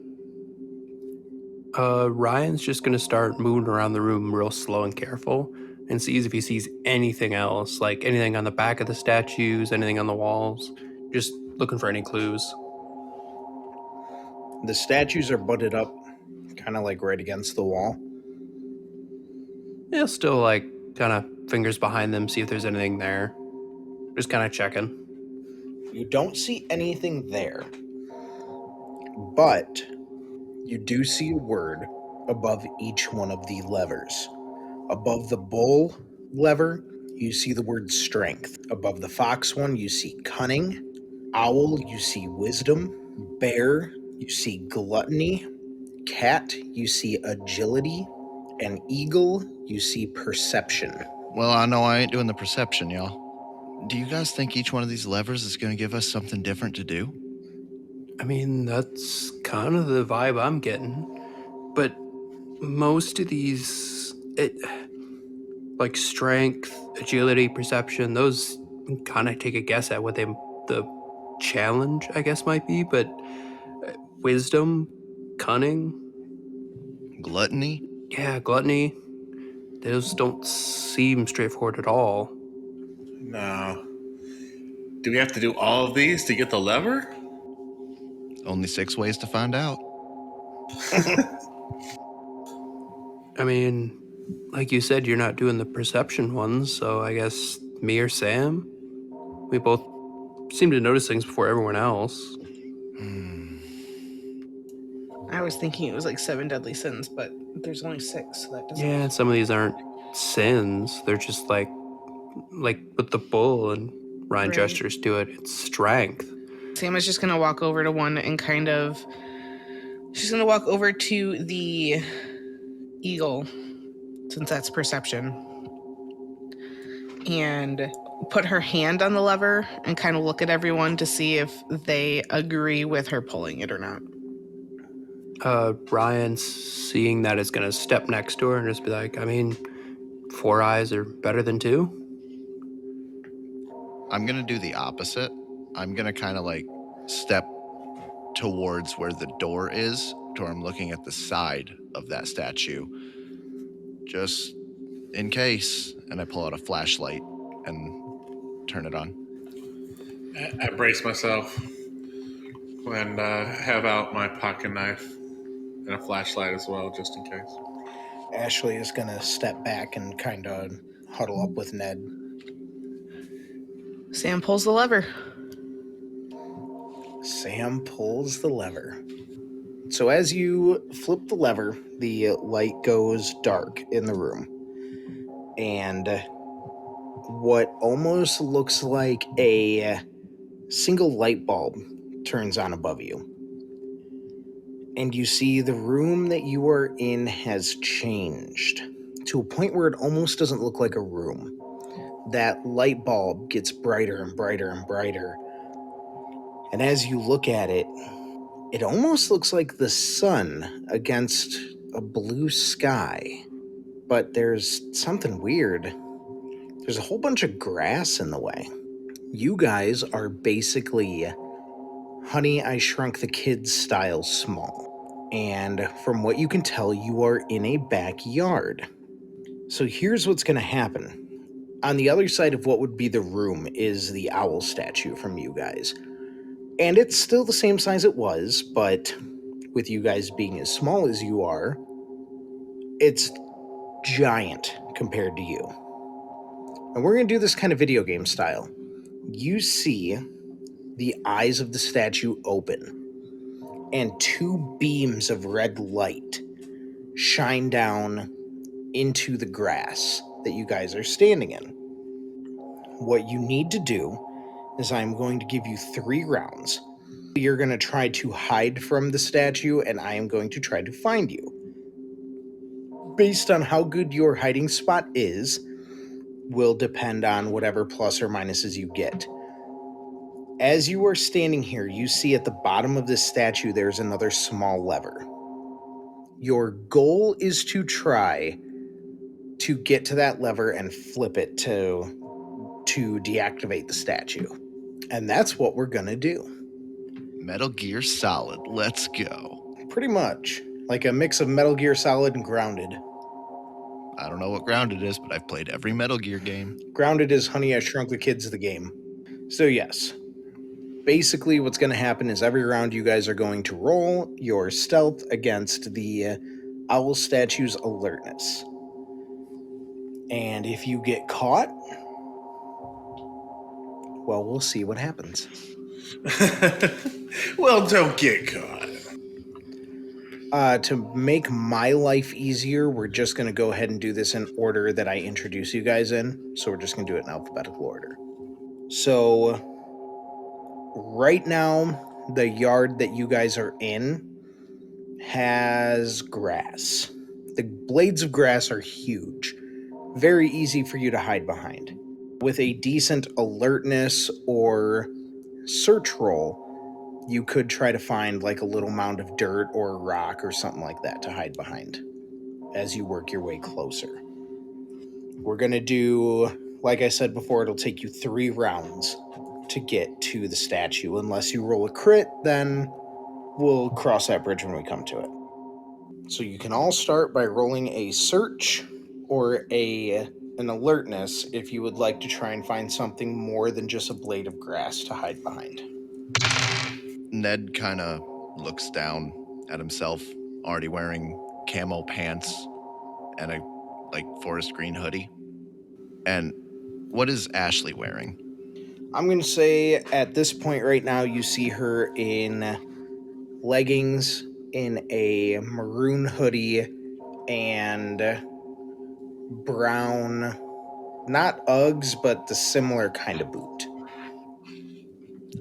Ryan's just going to start moving around the room real slow and careful and sees if he sees anything else, like anything on the back of the statues, anything on the walls. Just looking for any clues. The statues are butted up, kind of like right against the wall. Yeah, still like kind of fingers behind them, see if there's anything there. Just kind of checking. You don't see anything there, but you do see a word above each one of the levers. Above the bull lever, you see the word strength. Above the fox one, you see cunning. Owl, you see wisdom. Bear, you see gluttony. Cat, you see agility. And eagle, you see perception. Well, I know I ain't doing the perception, y'all. Do you guys think each one of these levers is going to give us something different to do? I mean, that's kind of the vibe I'm getting. But most of these, like strength, agility, perception, those kind of take a guess at what the challenge, I guess, might be. But wisdom, cunning, Gluttony? yeah, gluttony, those don't seem straightforward at all. No. Do we have to do all of these to get the lever? Only 6 ways to find out. I mean, Like you said, you're not doing the perception ones, so I guess me or Sam? We both seem to notice things before everyone else. I was thinking it was like 7 deadly sins, but there's only 6, so that doesn't. Yeah, and some of these aren't sins. They're just like with the bull and Ryan Right. gestures to it. It's strength. Sam is just gonna walk over to one and kind of. She's gonna walk over to the eagle, since that's perception, and put her hand on the lever and kind of look at everyone to see if they agree with her pulling it or not. Ryan, seeing that, is going to step next to her and just be like, I mean, 4 eyes are better than 2. I'm going to do the opposite. I'm going to kind of like step towards where the door is, to where I'm looking at the side of that statue, just in case. And I pull out a flashlight and turn it on. I brace myself and have out my pocket knife and a flashlight as well, just in case. Ashley is going to step back and kind of huddle up with Ned. Sam pulls the lever. Sam pulls the lever. So as you flip the lever, the light goes dark in the room. And what almost looks like a single light bulb turns on above you. And you see the room that you are in has changed to a point where it almost doesn't look like a room. That light bulb gets brighter and brighter and brighter. And as you look at it, it almost looks like the sun against a blue sky. But there's something weird. There's a whole bunch of grass in the way. You guys are basically Honey, I Shrunk the Kids style small. And from what you can tell, you are in a backyard. So here's what's going to happen. On the other side of what would be the room is the owl statue from you guys. And it's still the same size it was, but with you guys being as small as you are, it's giant compared to you. And we're going to do this kind of video game style. You see the eyes of the statue open, and 2 beams of red light shine down into the grass that you guys are standing in. What you need to do is I'm going to give you 3 rounds. You're going to try to hide from the statue, and I am going to try to find you. Based on how good your hiding spot is, will depend on whatever plus or minuses you get. As you are standing here, you see at the bottom of this statue there's another small lever. Your goal is to try to get to that lever and flip it to deactivate the statue. And that's what we're gonna do. Metal Gear Solid, let's go. Pretty much. Like a mix of Metal Gear Solid and Grounded. I don't know what Grounded is, but I've played every Metal Gear game. Grounded is Honey, I Shrunk the Kids, the game. So yes. Basically what's going to happen is every round you guys are going to roll your stealth against the owl statue's alertness. And if you get caught, well, we'll see what happens. Well, don't get caught. To make my life easier, we're just going to go ahead and do this in order that I introduce you guys in. So we're just going to do it in alphabetical order. So right now, the yard that you guys are in has grass. The blades of grass are huge. Very easy for you to hide behind. With a decent alertness or search roll, you could try to find like a little mound of dirt or a rock or something like that to hide behind as you work your way closer. We're going to do, like I said before, it'll take you 3 rounds to get to the statue. Unless you roll a crit, then we'll cross that bridge when we come to it. So you can all start by rolling a search or an alertness if you would like to try and find something more than just a blade of grass to hide behind. Ned kind of looks down at himself, already wearing camo pants and a like forest green hoodie. And what is Ashley wearing? I'm going to say at this point right now, you see her in leggings, in a maroon hoodie, and brown, not Uggs, but the similar kind of boot.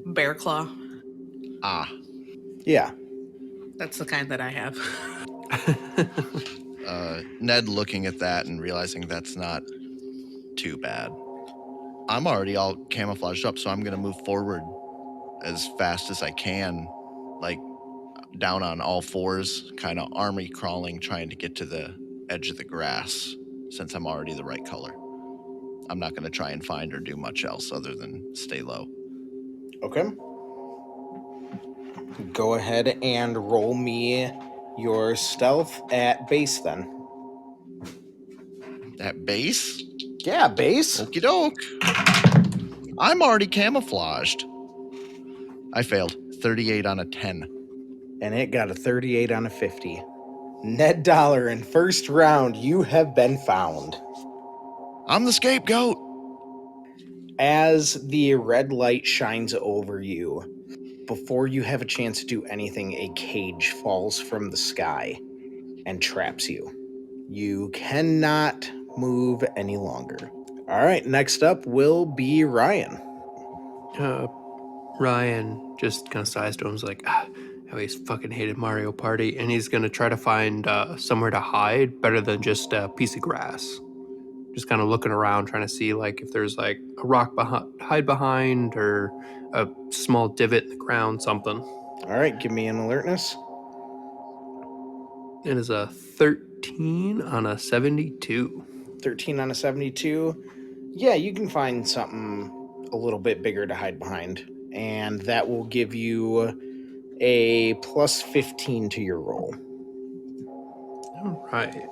Bear claw. Ah, Yeah. That's the kind that I have. Ned looking at that and realizing that's not too bad. I'm already all camouflaged up, so I'm going to move forward as fast as I can, like down on all fours, kind of army crawling, trying to get to the edge of the grass since I'm already the right color. I'm not going to try and find or do much else other than stay low. Okay. Go ahead and roll me your stealth at base then. At base? Yeah, base. Okie doke. I'm already camouflaged. I failed. 38 on a 10. And it got a 38 on a 50. Ned Dollar, in first round, you have been found. I'm the scapegoat. As the red light shines over you, before you have a chance to do anything, a cage falls from the sky and traps you. You cannot move any longer. All right, next up will be Ryan. Ryan just kind of sighs to him. He's like, I always fucking hated Mario Party. And he's going to try to find somewhere to hide better than just a piece of grass. Just kind of looking around, trying to see like if there's like a rock hide behind or a small divot in the ground, something. All right, give me an alertness. It is a 13 on a 72. 13 on a 72. Yeah, you can find something a little bit bigger to hide behind. And that will give you a plus 15 to your roll. All right.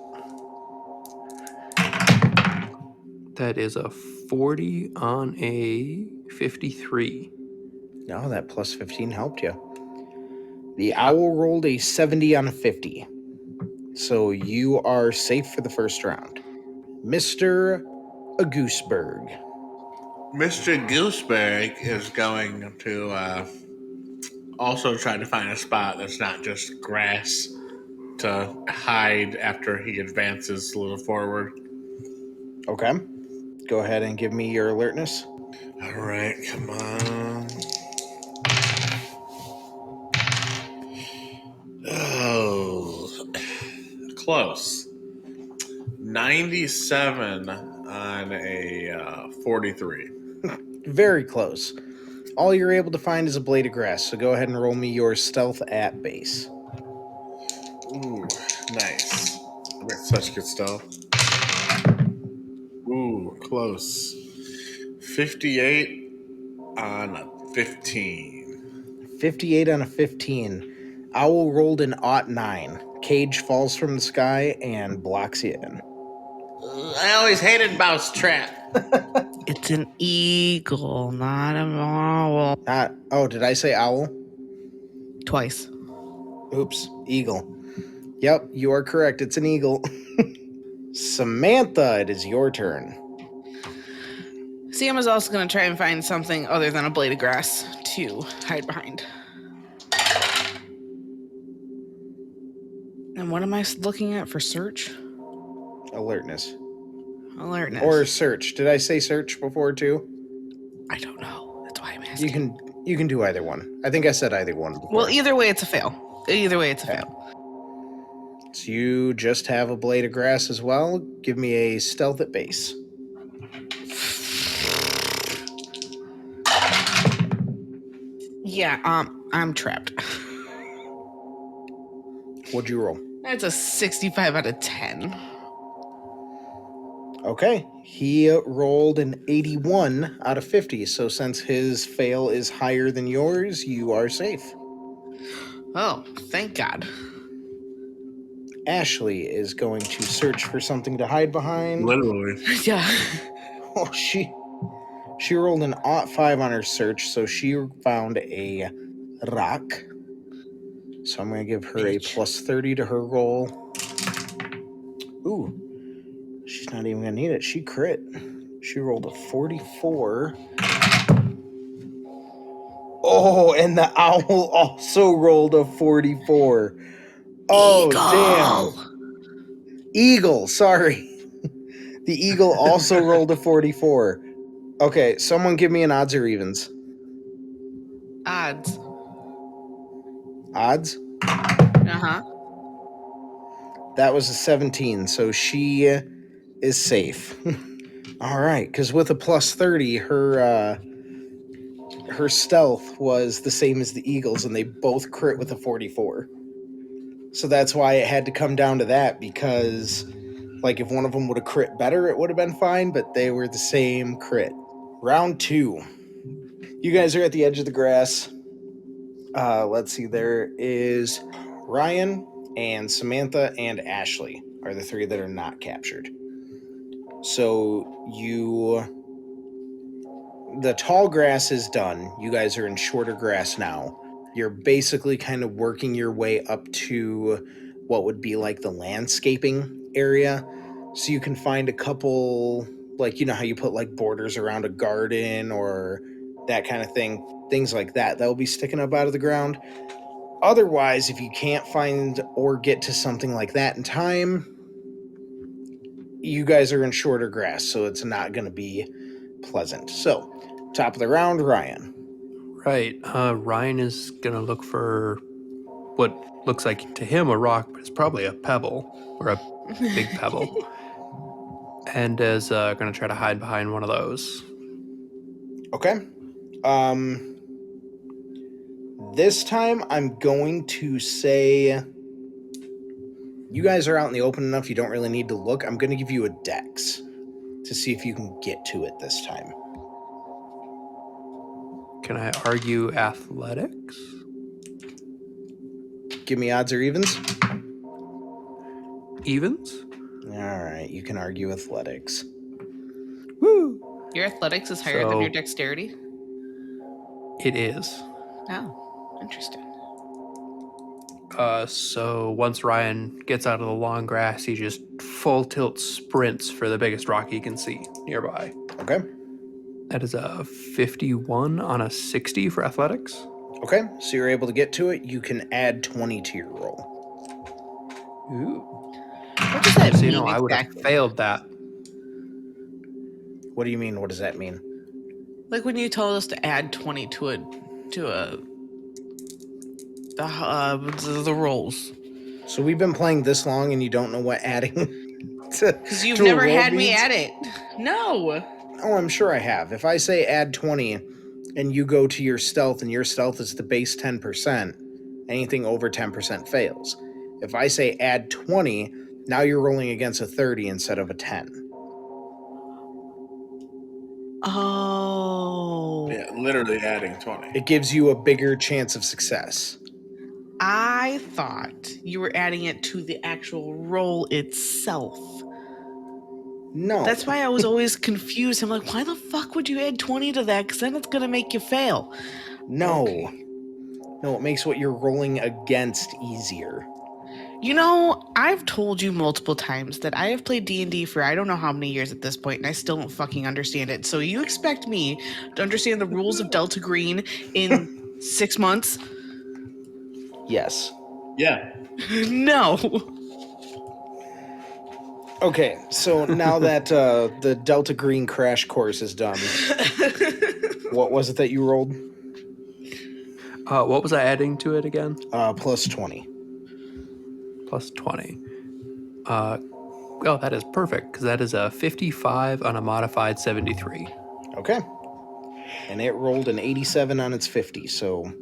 That is a 40 on a 53. No, that plus 15 helped you. The owl rolled a 70 on a 50. So you are safe for the first round. Mr. Gooseberg. Mr. Gooseberg is going to also try to find a spot that's not just grass to hide after he advances a little forward. Okay. Go ahead and give me your alertness. All right, come on. Oh, close. 97 on a 43. Very close. All you're able to find is a blade of grass, so go ahead and roll me your stealth at base. Ooh, nice. I got such good stuff. Ooh, close. 58 on a 15. 58 on a 15. Owl rolled an 9. Cage falls from the sky and blocks you in. I always hated mouse trap. It's an eagle, not an owl. Did I say owl? Twice. Oops, eagle. Yep, you are correct. It's an eagle. Samantha, it is your turn. Sam is also going to try and find something other than a blade of grass to hide behind. And what am I looking at for search? Alertness. Alertness. Or search. Did I say search before too? I don't know. That's why I'm asking. You can do either one. I think I said either one before. Well, either way, it's a fail. Fail. So you just have a blade of grass as well. Give me a stealth at base. Yeah, I'm trapped. What'd you roll? That's a 65 out of 10. Okay. He rolled an 81 out of 50. So since his fail is higher than yours, you are safe. Oh, thank God. Ashley is going to search for something to hide behind. Literally. Yeah. Oh, she rolled an 5 on her search, so she found a rock. So I'm going to give her a plus 30 to her roll. Ooh. She's not even gonna need it. She crit. She rolled a 44. Oh, and the owl also rolled a 44. Oh, damn. Eagle, sorry. The eagle also rolled a 44. Okay, someone give me an odds or evens. Odds. Odds? Uh-huh. That was a 17, so she is safe. All right, because with a plus 30, her stealth was the same as the eagles, and they both crit with a 44. So that's why it had to come down to that, because like if one of them would have crit better, it would have been fine, but they were the same crit. Round 2. You guys are at the edge of the grass. Let's see, there is Ryan and Samantha and Ashley are the 3 that are not captured. So the tall grass is done. You guys are in shorter grass now. You're basically kind of working your way up to what would be like the landscaping area. So you can find a couple, like, you know how you put like borders around a garden or that kind of thing. Things like that will be sticking up out of the ground. Otherwise, if you can't find or get to something like that in time, you guys are in shorter grass, so it's not going to be pleasant. So, top of the round, Ryan. Right. Ryan is going to look for what looks like to him a rock, but it's probably a pebble or a big pebble. And is going to try to hide behind one of those. Okay. This time I'm going to say you guys are out in the open enough you don't really need to look. I'm going to give you a dex to see if you can get to it this time. Can I argue athletics? Give me odds or evens. Evens? All right, you can argue athletics. Woo! Your athletics is higher than your dexterity? It is. Oh, interesting. So once Ryan gets out of the long grass, he just full tilt sprints for the biggest rock he can see nearby. Okay. That is a 51 on a 60 for athletics. Okay, so you're able to get to it. You can add 20 to your roll. Ooh. What does that So, mean you know, I would have exactly? failed that. What do you mean? What does that mean? Like when you told us to add 20 the rolls. So we've been playing this long and you don't know what adding to Because you've to a never roll had me means? at it. No. Oh, I'm sure I have. If I say add 20 and you go to your stealth and your stealth is the base 10%, anything over 10% fails. If I say add 20, now you're rolling against a 30 instead of a 10. Oh. Yeah, literally adding 20. It gives you a bigger chance of success. I thought you were adding it to the actual roll itself. No. That's why I was always confused. I'm like, why the fuck would you add 20 to that? Because then it's going to make you fail. No. Okay. No, it makes what you're rolling against easier. You know, I've told you multiple times that I have played D&D for I don't know how many years at this point, and I still don't fucking understand it. So you expect me to understand the rules of Delta Green in 6 months? Yes. Yeah. No. Okay, so now that the Delta Green crash course is done, what was it that you rolled? What was I adding to it again? Plus 20. Plus 20. Well, that is perfect, because that is a 55 on a modified 73. Okay. And it rolled an 87 on its 50, so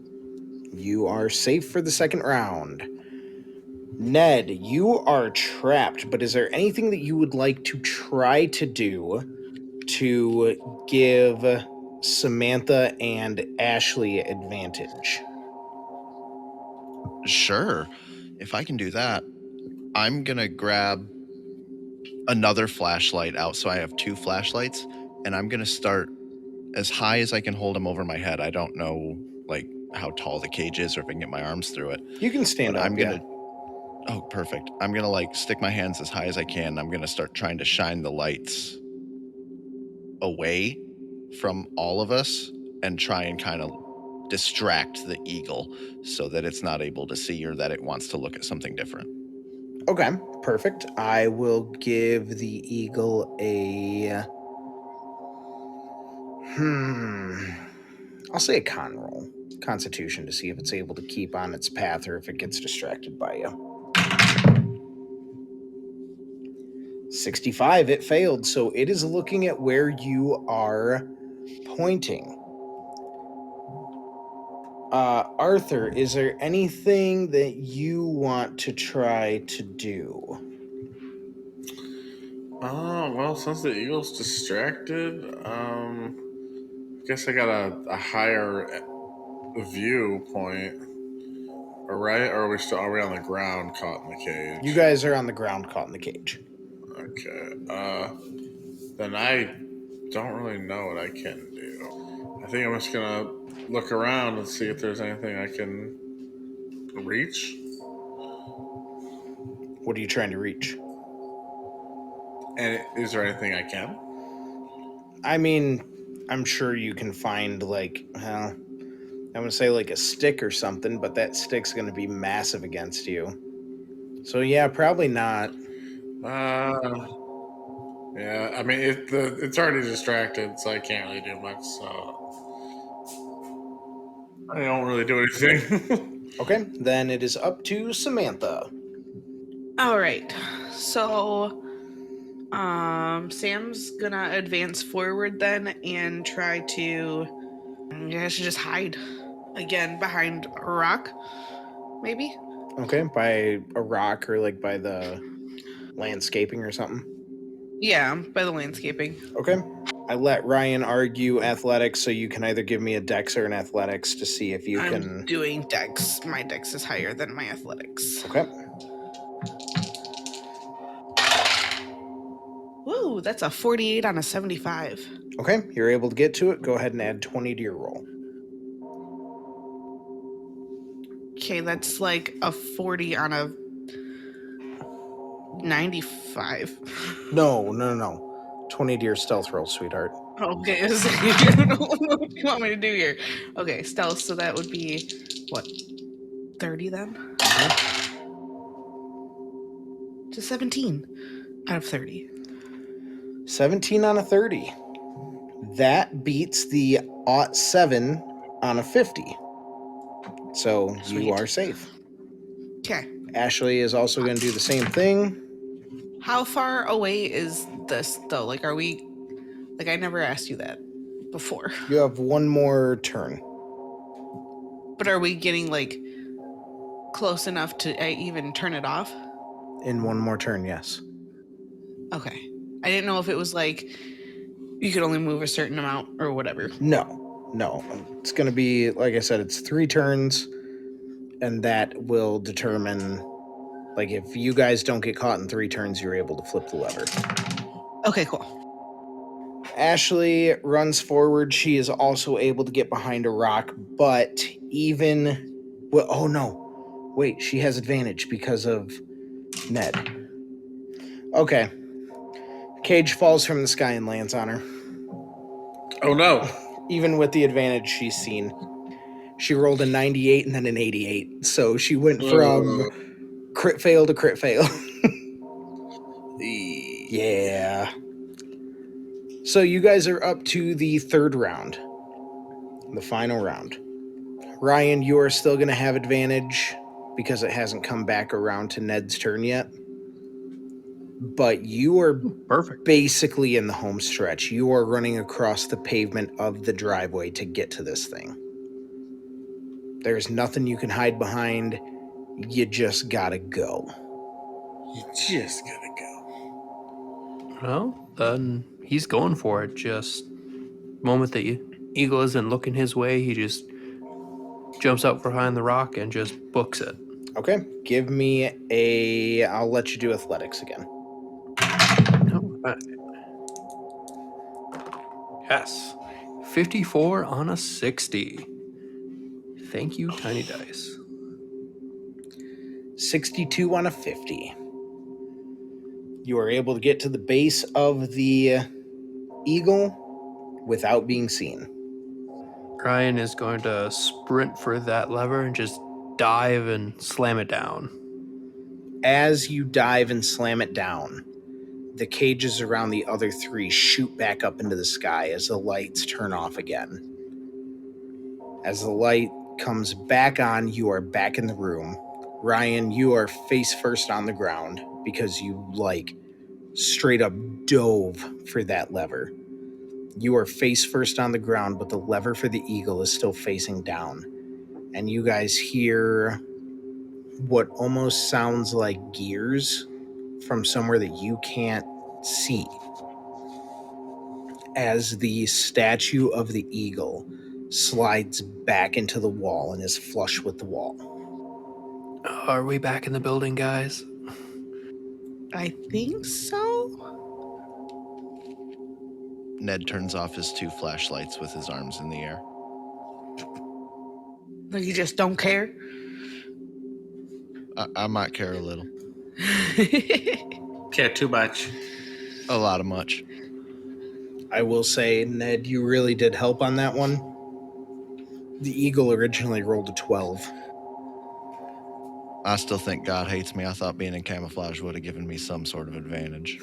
you are safe for the second round. Ned, you are trapped, but is there anything that you would like to try to do to give Samantha and Ashley advantage? Sure. If I can do that, I'm going to grab another flashlight out. So I have 2 flashlights, and I'm going to start as high as I can hold them over my head. I don't know, like, how tall the cage is or if I can get my arms through it. You can stand But up, I'm going to... Oh, perfect. I'm going to like stick my hands as high as I can. I'm going to start trying to shine the lights away from all of us and try and kind of distract the eagle so that it's not able to see or that it wants to look at something different. Okay, perfect. I will give the eagle a... I'll say a con roll. Constitution to see if it's able to keep on its path or if it gets distracted by you. 65, it failed, so it is looking at where you are pointing. Arthur, is there anything that you want to try to do? Oh, well, since the eagle's distracted, I guess I got a higher viewpoint. Right? Or are we on the ground caught in the cage? You guys are on the ground caught in the cage. Okay. Then I don't really know what I can do. I think I'm just gonna look around and see if there's anything I can reach. What are you trying to reach? And is there anything I can? I mean, I'm sure you can find, like, well, I'm going to say like a stick or something, but that stick's going to be massive against you. So, yeah, probably not. Yeah. I mean, it's already distracted, so I can't really do much. So I don't really do anything. Okay, then it is up to Samantha. All right. So, Sam's gonna advance forward then and try to, I guess, just hide again behind a rock, maybe. Okay, by a rock or like by the landscaping or something. Yeah, by the landscaping. Okay. I let Ryan argue athletics, so you can either give me a dex or an athletics to see if you I'm can. doing dex. My dex is higher than my athletics. Okay. Woo, that's a 48 on a 75. Okay, you're able to get to it. Go ahead and add 20 to your roll. Okay, that's like a 40 on a 95. No. 20 to your stealth roll, sweetheart. Okay, I don't know what you want me to do here. Okay, stealth, so that would be, what, 30 then? To 17 out of 30. 17 on a 30. That beats the 7 on a 50. So Sweet. you are safe. Okay. Ashley is also going to do the same thing. How far away is this, though? Like, are we... Like, I never asked you that before. You have one more turn. But are we getting, like, close enough to even turn it off? In one more turn, yes. Okay. I didn't know if it was, like, you could only move a certain amount or whatever. No. It's going to be, like I said, it's 3 turns, and that will determine, like, if you guys don't get caught in 3 turns, you're able to flip the lever. Okay, cool. Ashley runs forward. She is also able to get behind a rock, but even... Well, oh, no. Wait, she has advantage because of Ned. Okay. Cage falls from the sky and lands on her. Oh no. Even with the advantage she's seen. She rolled a 98 and then an 88. So she went from crit fail to crit fail. Yeah. So you guys are up to the 3rd round. The final round. Ryan, you are still going to have advantage because it hasn't come back around to Ned's turn yet. But you are Perfect. basically in the home stretch. You are running across the pavement of the driveway to get to this thing. There's nothing you can hide behind. You just gotta go. Well, then he's going for it. Just moment the eagle isn't looking his way, he just jumps out from behind the rock and just books it. Okay, give me a... I'll let you do athletics again. All right. Yes. 54 on a 60. Thank you, Tiny Dice. 62 on a 50. You are able to get to the base of the eagle without being seen. Ryan is going to sprint for that lever and just dive and slam it down. As you dive and slam it down, the cages around the other three shoot back up into the sky as the lights turn off again. As the light comes back on, you are back in the room. Ryan, you are face first on the ground because you, straight up dove for that lever. You are face first on the ground, but the lever for the eagle is still facing down. And you guys hear what almost sounds like gears from somewhere that you can't see. As the statue of the eagle slides back into the wall and is flush with the wall. Are we back in the building, guys? I think so. Ned turns off his 2 flashlights with his arms in the air. Like you just don't care. I might care a little. Care too much. A lot of much. I will say, Ned, you really did help on that one. The eagle originally rolled a 12. I still think God hates me. I thought being in camouflage would have given me some sort of advantage.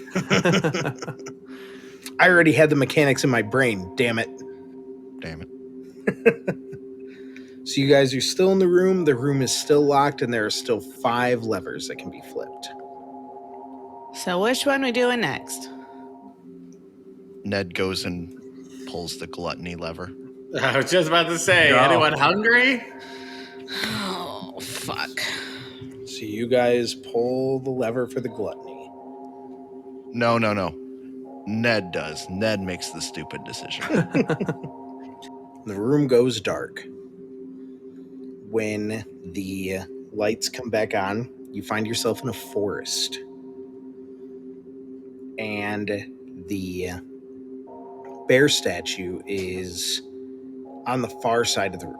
I already had the mechanics in my brain, damn it. Damn it. So you guys are still in the room. The room is still locked, and there are still 5 levers that can be flipped. So which one we doing next? Ned goes and pulls the gluttony lever. I was just about to say, No. anyone hungry? Oh, fuck. So you guys pull the lever for the gluttony. No. Ned does. Ned makes the stupid decision. The room goes dark. When the lights come back on, you find yourself in a forest. And the bear statue is on the far side of the room.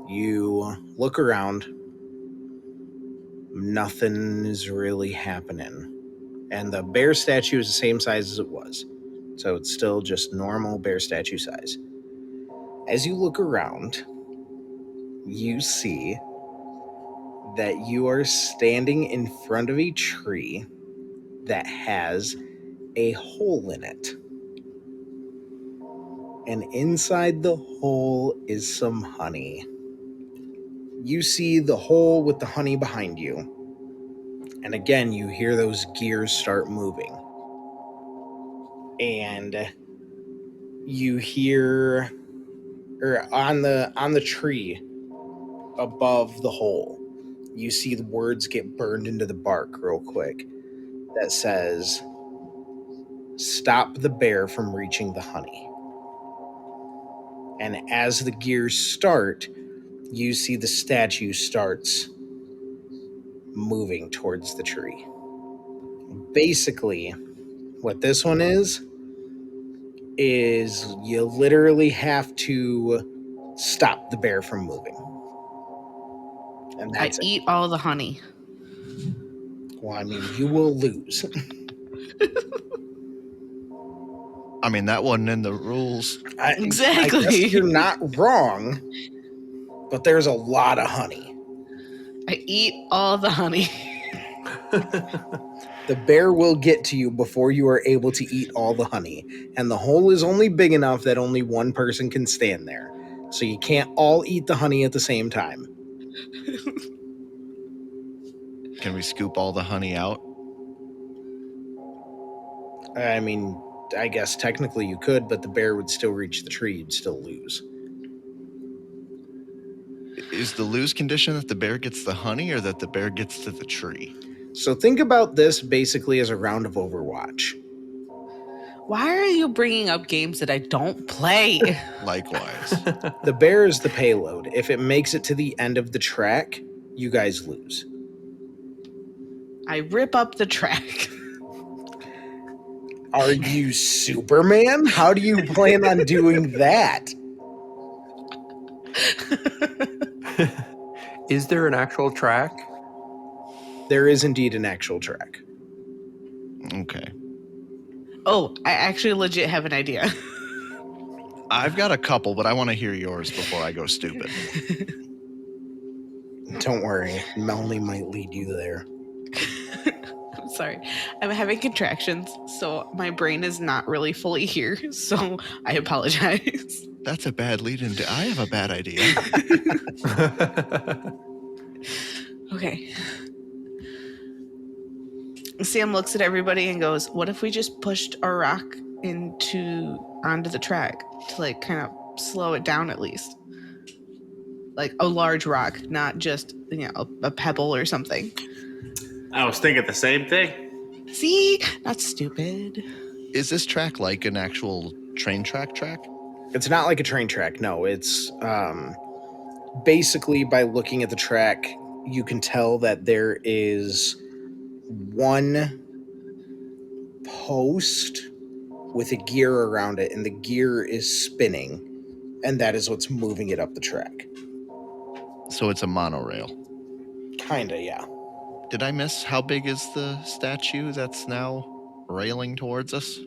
You look around. Nothing is really happening. And the bear statue is the same size as it was. So it's still just normal bear statue size. As you look around, you see that you are standing in front of a tree that has a hole in it. And inside the hole is some honey. You see the hole with the honey behind you. And again, you hear those gears start moving. And you hear, or on the tree above the hole, you see the words get burned into the bark real quick that says, "Stop the bear from reaching the honey." And as the gears start, you see the statue starts moving towards the tree. Basically, what this one is you literally have to stop the bear from moving. And I that's it. eat all the honey. Well, I mean, you will lose. I mean, that wasn't in the rules. Exactly. I guess you're not wrong, but there's a lot of honey. I eat all the honey. The bear will get to you before you are able to eat all the honey. And the hole is only big enough that only one person can stand there. So you can't all eat the honey at the same time. Can we scoop all the honey out? I mean, I guess technically you could, but the bear would still reach the tree. You'd still lose. Is the lose condition that the bear gets the honey or that the bear gets to the tree? So think about this basically as a round of Overwatch. Why are you bringing up games that I don't play? Likewise. The bear is the payload. If it makes it to the end of the track, you guys lose. I rip up the track. Are you Superman? How do you plan on doing that? Is there an actual track? There is indeed an actual track. Okay. Oh, I actually legit have an idea. I've got a couple, but I want to hear yours before I go stupid. Don't worry, Melanie might lead you there. I'm sorry. I'm having contractions, so my brain is not really fully here. So I apologize. That's a bad lead into. I have a bad idea. Okay. Sam looks at everybody and goes, "What if we just pushed a rock onto the track to like kind of slow it down at least? Like a large rock, not just a pebble or something." I was thinking the same thing. See, that's stupid. Is this track like an actual train track? It's not like a train track. No, it's basically by looking at the track, you can tell that there is one post with a gear around it, and the gear is spinning, and that is what's moving it up the track. So it's a monorail. Kinda, yeah. Did I miss how big is the statue that's now railing towards us?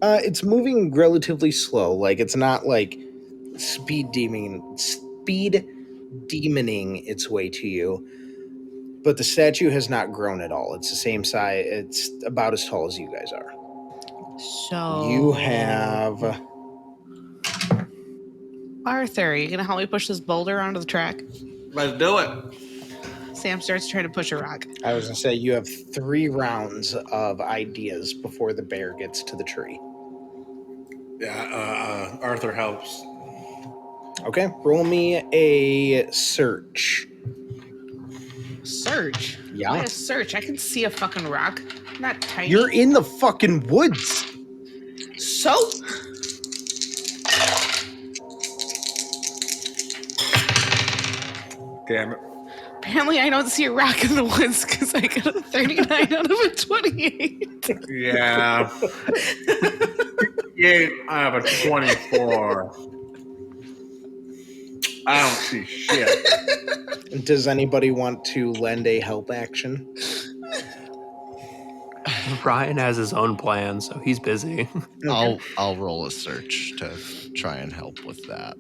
It's moving relatively slow. Like, it's not like speed demoning its way to you. But the statue has not grown at all. It's the same size. It's about as tall as you guys are. So You have... Arthur, are you gonna help me push this boulder onto the track? Let's do it. Sam starts trying to push a rock. I was going to say, you have 3 rounds of ideas before the bear gets to the tree. Yeah, Arthur helps. Okay, roll me a search. Search? Yeah. Why a search? I can see a fucking rock. Not tiny. You're in the fucking woods. So? Damn it. Apparently I don't see a rock in the woods because I got a 39 out of a 28. Yeah. Yeah, I have a 24. I don't see shit. Does anybody want to lend a help action? Ryan has his own plan, so he's busy. I'll roll a search to try and help with that.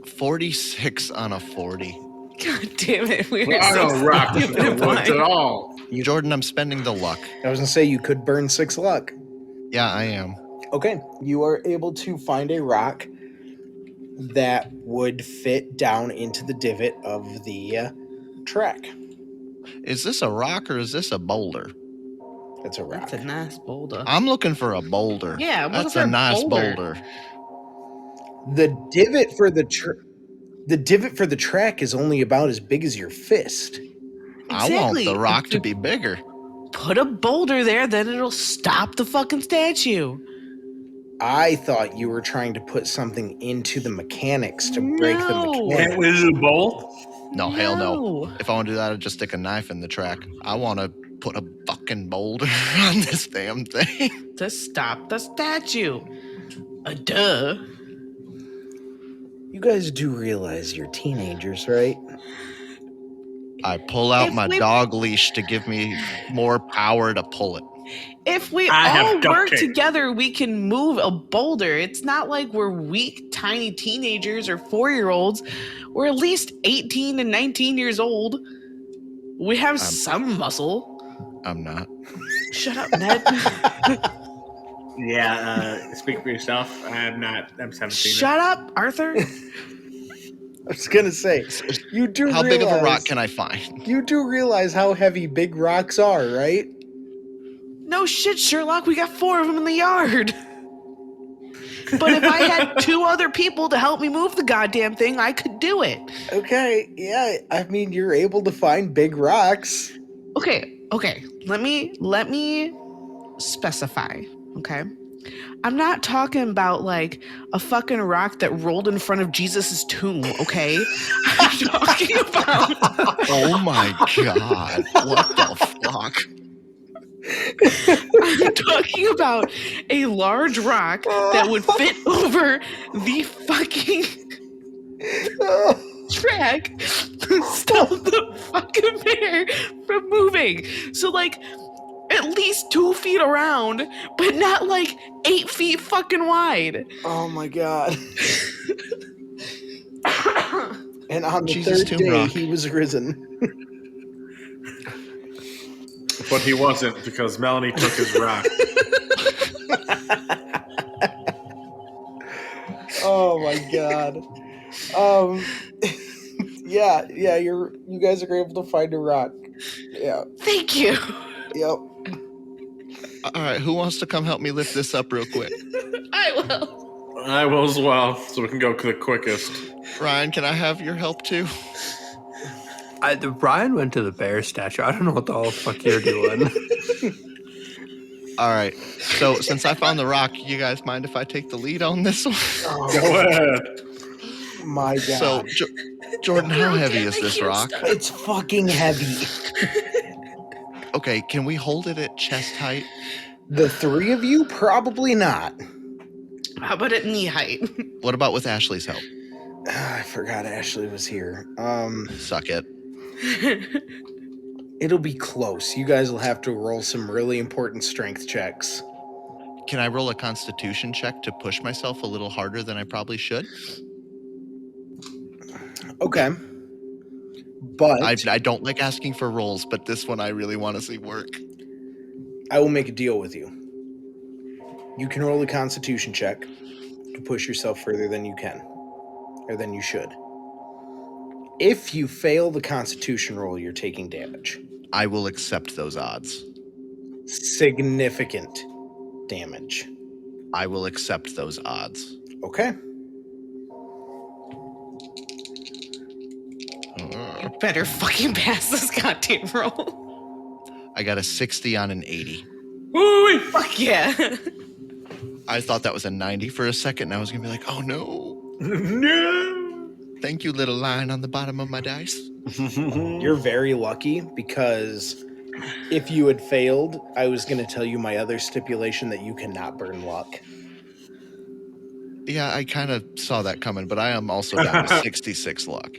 46 on a 40. God damn it. We I don't rock in the woods at all. Jordan, I'm spending the luck. I was going to say, you could burn 6 luck. Yeah, I am. Okay, you are able to find a rock that would fit down into the divot of the track. Is this a rock or is this a boulder? It's a rock. That's a nice boulder. I'm looking for a boulder. Yeah, I'm looking that's for a a nice boulder. boulder. The divot for the track is only about as big as your fist. I want the rock to be bigger. Put a boulder there, then it'll stop the fucking statue. I thought you were trying to put something into the mechanics to break the No. mechanics. Can't we do both? No, hell no. If I want to do that, I'd just stick a knife in the track. I want to put a fucking boulder on this damn thing. To stop the statue. Duh. You guys do realize you're teenagers, right? I pull out If my we- dog leash to give me more power to pull it. If we I have all duct work tape. together, we can move a boulder. It's not like we're weak, tiny teenagers or 4-year-olds. We're at least 18 and 19 years old. We have some muscle. I'm not. Shut up, Ned. Yeah, speak for yourself. I'm 17. Shut up, Arthur. I was gonna say, you do How realize, big of a rock can I find? You do realize how heavy big rocks are, right? No shit, Sherlock. We got 4 of them in the yard. But if I had 2 other people to help me move the goddamn thing, I could do it. Okay, yeah. I mean, you're able to find big rocks. Okay. Let me specify, okay? I'm not talking about like a fucking rock that rolled in front of Jesus's tomb, okay? I'm talking about Oh my god. What the fuck? I'm talking about a large rock that would fit over the fucking track stop the fucking bear from moving. So, like, at least 2 feet around, but not like 8 feet fucking wide. Oh my god. And on the Jesus, third Tomb day, Rock. he was risen. But he wasn't because Melanie took his rock. Oh my god. Yeah, you guys are able to find a rock. Yeah. Thank you. Yep. All right, who wants to come help me lift this up real quick? I will. I will as well, so we can go the quickest. Ryan, can I have your help too? Brian went to the bear statue. I don't know what the whole fuck you're doing. All right. So since I found the rock, you guys mind if I take the lead on this one? Go ahead. My god. So, Jordan, how heavy is this rock? It's fucking heavy. Okay, can we hold it at chest height? The three of you? Probably not. How about at knee height? What about with Ashley's help? I forgot Ashley was here. Suck it. It'll be close. You guys will have to roll some really important strength checks. Can I roll a constitution check to push myself a little harder than I probably should? Okay. But I don't like asking for rolls, but this one I really want to see work. I will make a deal with you. You can roll a constitution check to push yourself further than you can, or than you should. If you fail the constitution roll, you're taking damage. I will accept those odds. Significant damage. I will accept those odds. Okay. You better fucking pass this goddamn roll. I got a 60 on an 80. Woo-wee. Fuck yeah. I thought that was a 90 for a second, and I was going to be like, oh no. No. Thank you, little line on the bottom of my dice. You're very lucky because if you had failed, I was going to tell you my other stipulation that you cannot burn luck. Yeah, I kind of saw that coming, but I am also down to 66 luck.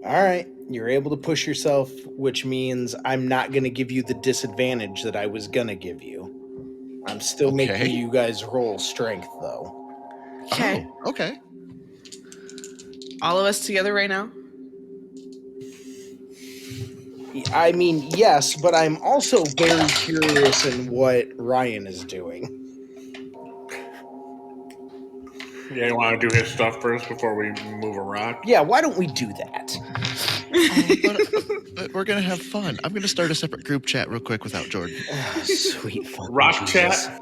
All right, you're able to push yourself, which means I'm not going to give you the disadvantage that I was going to give you. I'm still Okay. making you guys roll strength, though. Okay. Oh, okay. All of us together right now? I mean, yes, but I'm also very curious in what Ryan is doing. Yeah, you want to do his stuff first before we move a rock? Yeah, why don't we do that? But we're going to have fun. I'm going to start a separate group chat real quick without Jordan. Oh, sweet fucking Rock Jesus. chat?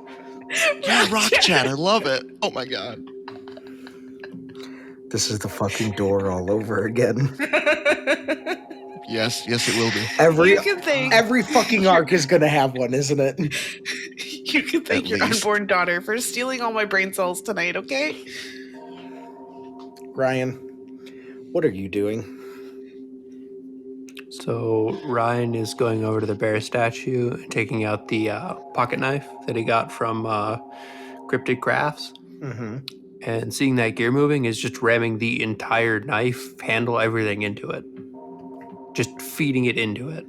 Yeah, rock chat. I love it. Oh my God. This is the fucking door all over again. Yes, it will be. You can thank Every fucking arc is gonna have one, isn't it? you can thank At your least. unborn daughter for stealing all my brain cells tonight, okay? Ryan, what are you doing? So Ryan is going over to the bear statue and taking out the pocket knife that he got from Cryptic Crafts. Mm-hmm. And seeing that gear moving is just ramming the entire knife handle, everything into it. Just feeding it into it.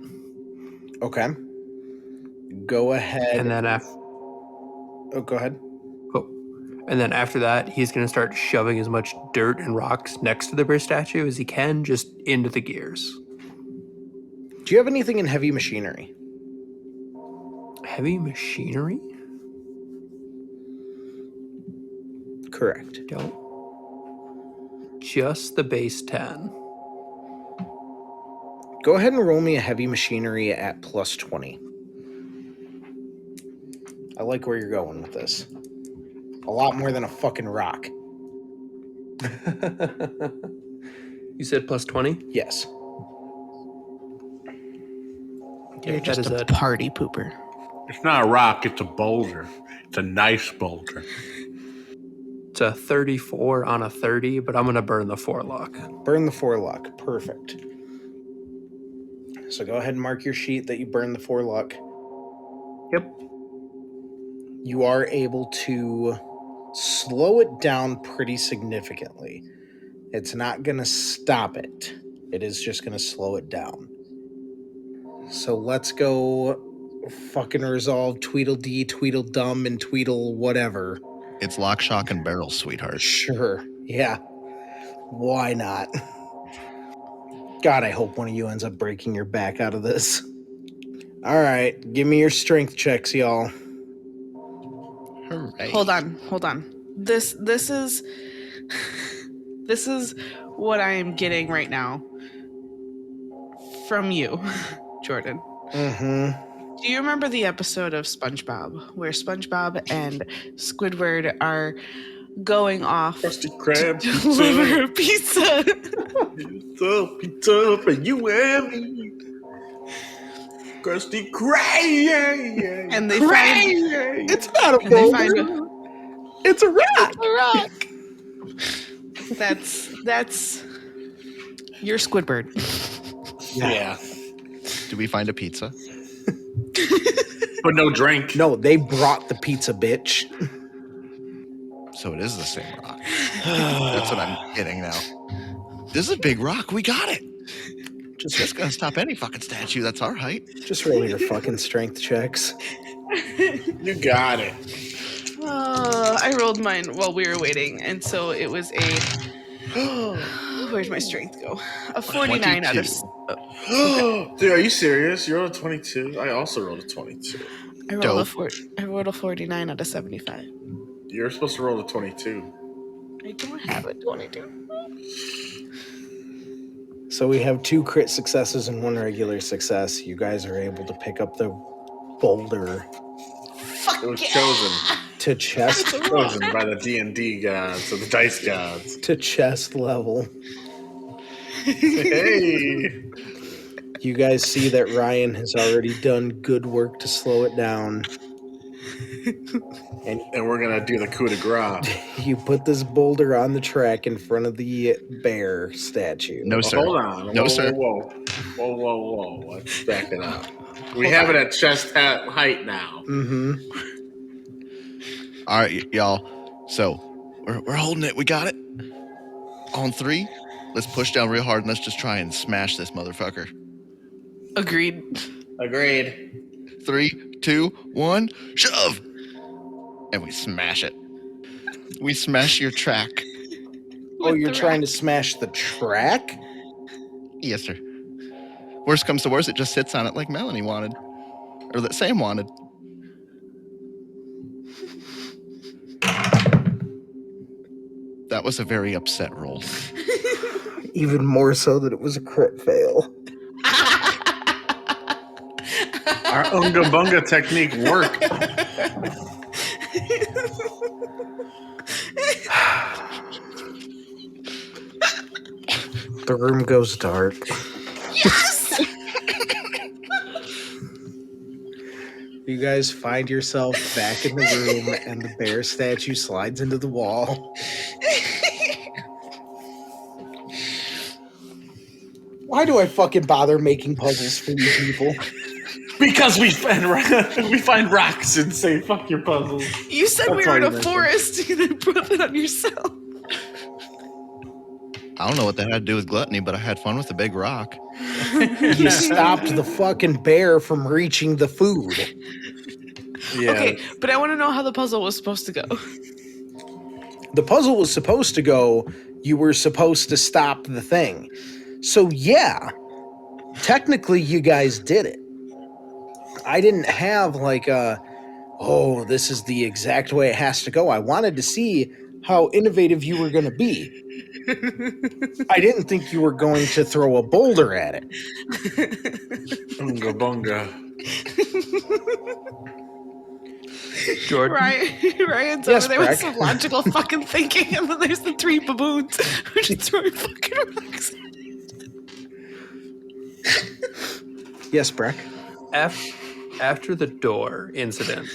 Okay. Go ahead. And then go ahead. and then after that, he's going to start shoving as much dirt and rocks next to the bear statue as he can, just into the gears. Do you have anything in heavy machinery? Heavy machinery? Correct. Don't. Just the base 10. Go ahead and roll me a heavy machinery at plus 20. I like where you're going with this. A lot more than a fucking rock. You said plus 20? Yes. Okay, You're that just is a party pooper. It's not a rock, it's a boulder. It's a nice boulder. It's a 34 on a 30, but I'm going to burn the 4 luck. Burn the 4 luck. Perfect. So go ahead and mark your sheet that you burn the 4 luck. Yep. You are able to slow it down pretty significantly. It's not going to stop it. It is just going to slow it down. So let's go fucking resolve Tweedledee, Tweedledum, and Tweedle whatever. It's lock, shock, and barrel, sweetheart. Sure. Yeah. Why not? God, I hope one of you ends up breaking your back out of this. All right. Give me your strength checks, y'all. Hooray. Hold on. This is this is what I am getting right now from you, Jordan. Mm-hmm. Do you remember the episode of SpongeBob where SpongeBob and Squidward are going off Krusty Krab to deliver a pizza? Pizza for you and me. Krusty Krab. And they find It's not a and they boulder. find It's a rock. a rock. That's your Squidward. Yeah. Do we find a pizza? But no drink. No, they brought the pizza, bitch. So it is the same rock. That's what I'm getting now. This is a big rock. We got it. Just gonna stop any fucking statue that's our height. Just roll your fucking strength checks. You got it. I rolled mine while we were waiting, and so it was a. Where'd my strength go? A 49 out of. 22. Dude, are you serious? You rolled a 22? I also rolled a 22. I rolled I rolled a 49 out of 75. You're supposed to roll a 22. I don't have a 22. So we have 2 crit successes and 1 regular success. You guys are able to pick up the boulder It was chosen. to chest Chosen by the D&D gods, or the dice gods. to chest level. Hey! You guys see that Ryan has already done good work to slow it down. And we're gonna do the coup de grace. You put this boulder on the track in front of the bear statue. No, sir. Hold on. No, whoa, sir. Whoa. Let's back it up. We have it at chest height now. Mm-hmm. All right, y'all. So we're holding it. We got it. On 3, let's push down real hard and let's just try and smash this motherfucker. Agreed. Agreed. 3, 2, 1, shove! And we smash it. We smash your track. Oh, you're trying to smash the track? Yes, sir. Worst comes to worst, it just sits on it like Melanie wanted. Or that Sam wanted. That was a very upset roll. Even more so that it was a crit fail. Our Unga Bunga technique worked. The room goes dark. Yes! You guys find yourself back in the room and the bear statue slides into the wall. Why do I fucking bother making puzzles for you people? Because we find rocks and say, fuck your puzzles. You said That's we were all in you a mentioned. forest. You then brought it on yourself. I don't know what that had to do with gluttony, but I had fun with the big rock. You stopped the fucking bear from reaching the food. Yeah. Okay, but I want to know how the puzzle was supposed to go. The puzzle was supposed to go, you were supposed to stop the thing. So yeah, technically you guys did it. I didn't have like this is the exact way it has to go. I wanted to see how innovative you were going to be. I didn't think you were going to throw a boulder at it. Unga Bunga. Jordan. Ryan's Yes, over there Breck. with some logical fucking thinking, and then there's the 3 baboons who just throwing fucking rocks. Yes, Breck. After the door incident,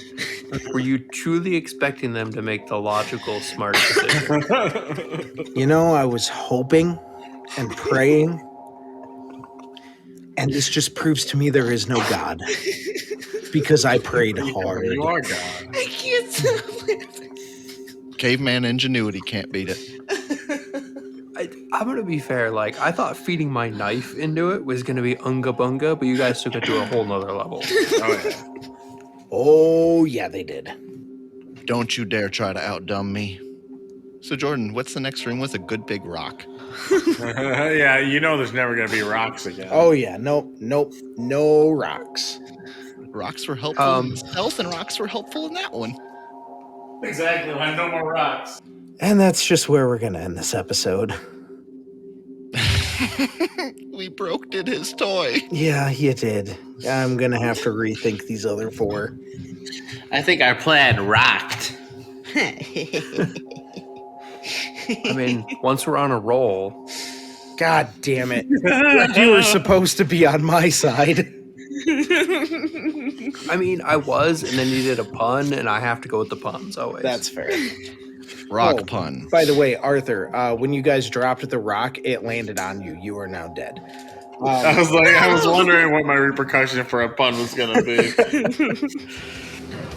were you truly expecting them to make the logical, smart decision? You know, I was hoping and praying, and this just proves to me there is no God. Because I prayed hard. You are God. I can't stop laughing. Caveman ingenuity can't beat it. I'm gonna be fair. Like, I thought feeding my knife into it was gonna be unga bunga, but you guys took it to a whole nother level. Oh, yeah. Oh, yeah, they did. Don't you dare try to outdumb me. So, Jordan, what's the next room with a good big rock? Yeah, you know there's never going to be rocks again. Oh, yeah. Nope. No rocks. Rocks were helpful in stealth, and rocks were helpful in that one. Exactly. Why no more rocks? And that's just where we're going to end this episode. We broke his toy. Yeah, you did. I'm going to have to rethink these other 4. I think our plan rocked. I mean, once we're on a roll, God damn it. You were supposed to be on my side. I mean, I was, and then you did a pun, and I have to go with the puns always. That's fair. Rock pun. By the way, Arthur, when you guys dropped the rock, it landed on you. You are now dead. I was wondering what my repercussion for a pun was going to be.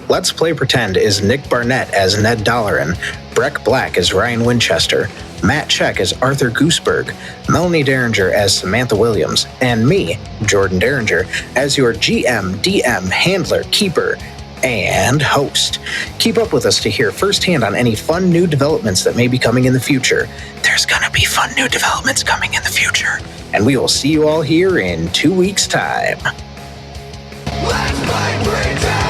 Let's Play Pretend is Nick Barnett as Ned Dollerin, Breck Black as Ryan Winchester, Matt Check as Arthur Gooseberg, Melanie Derringer as Samantha Williams, and me, Jordan Derringer, as your GM, DM, handler, keeper, and host. Keep up with us to hear firsthand on any fun new developments that may be coming in the future. There's gonna be fun new developments coming in the future. And we will see you all here in 2 weeks' time. Let's play pretend.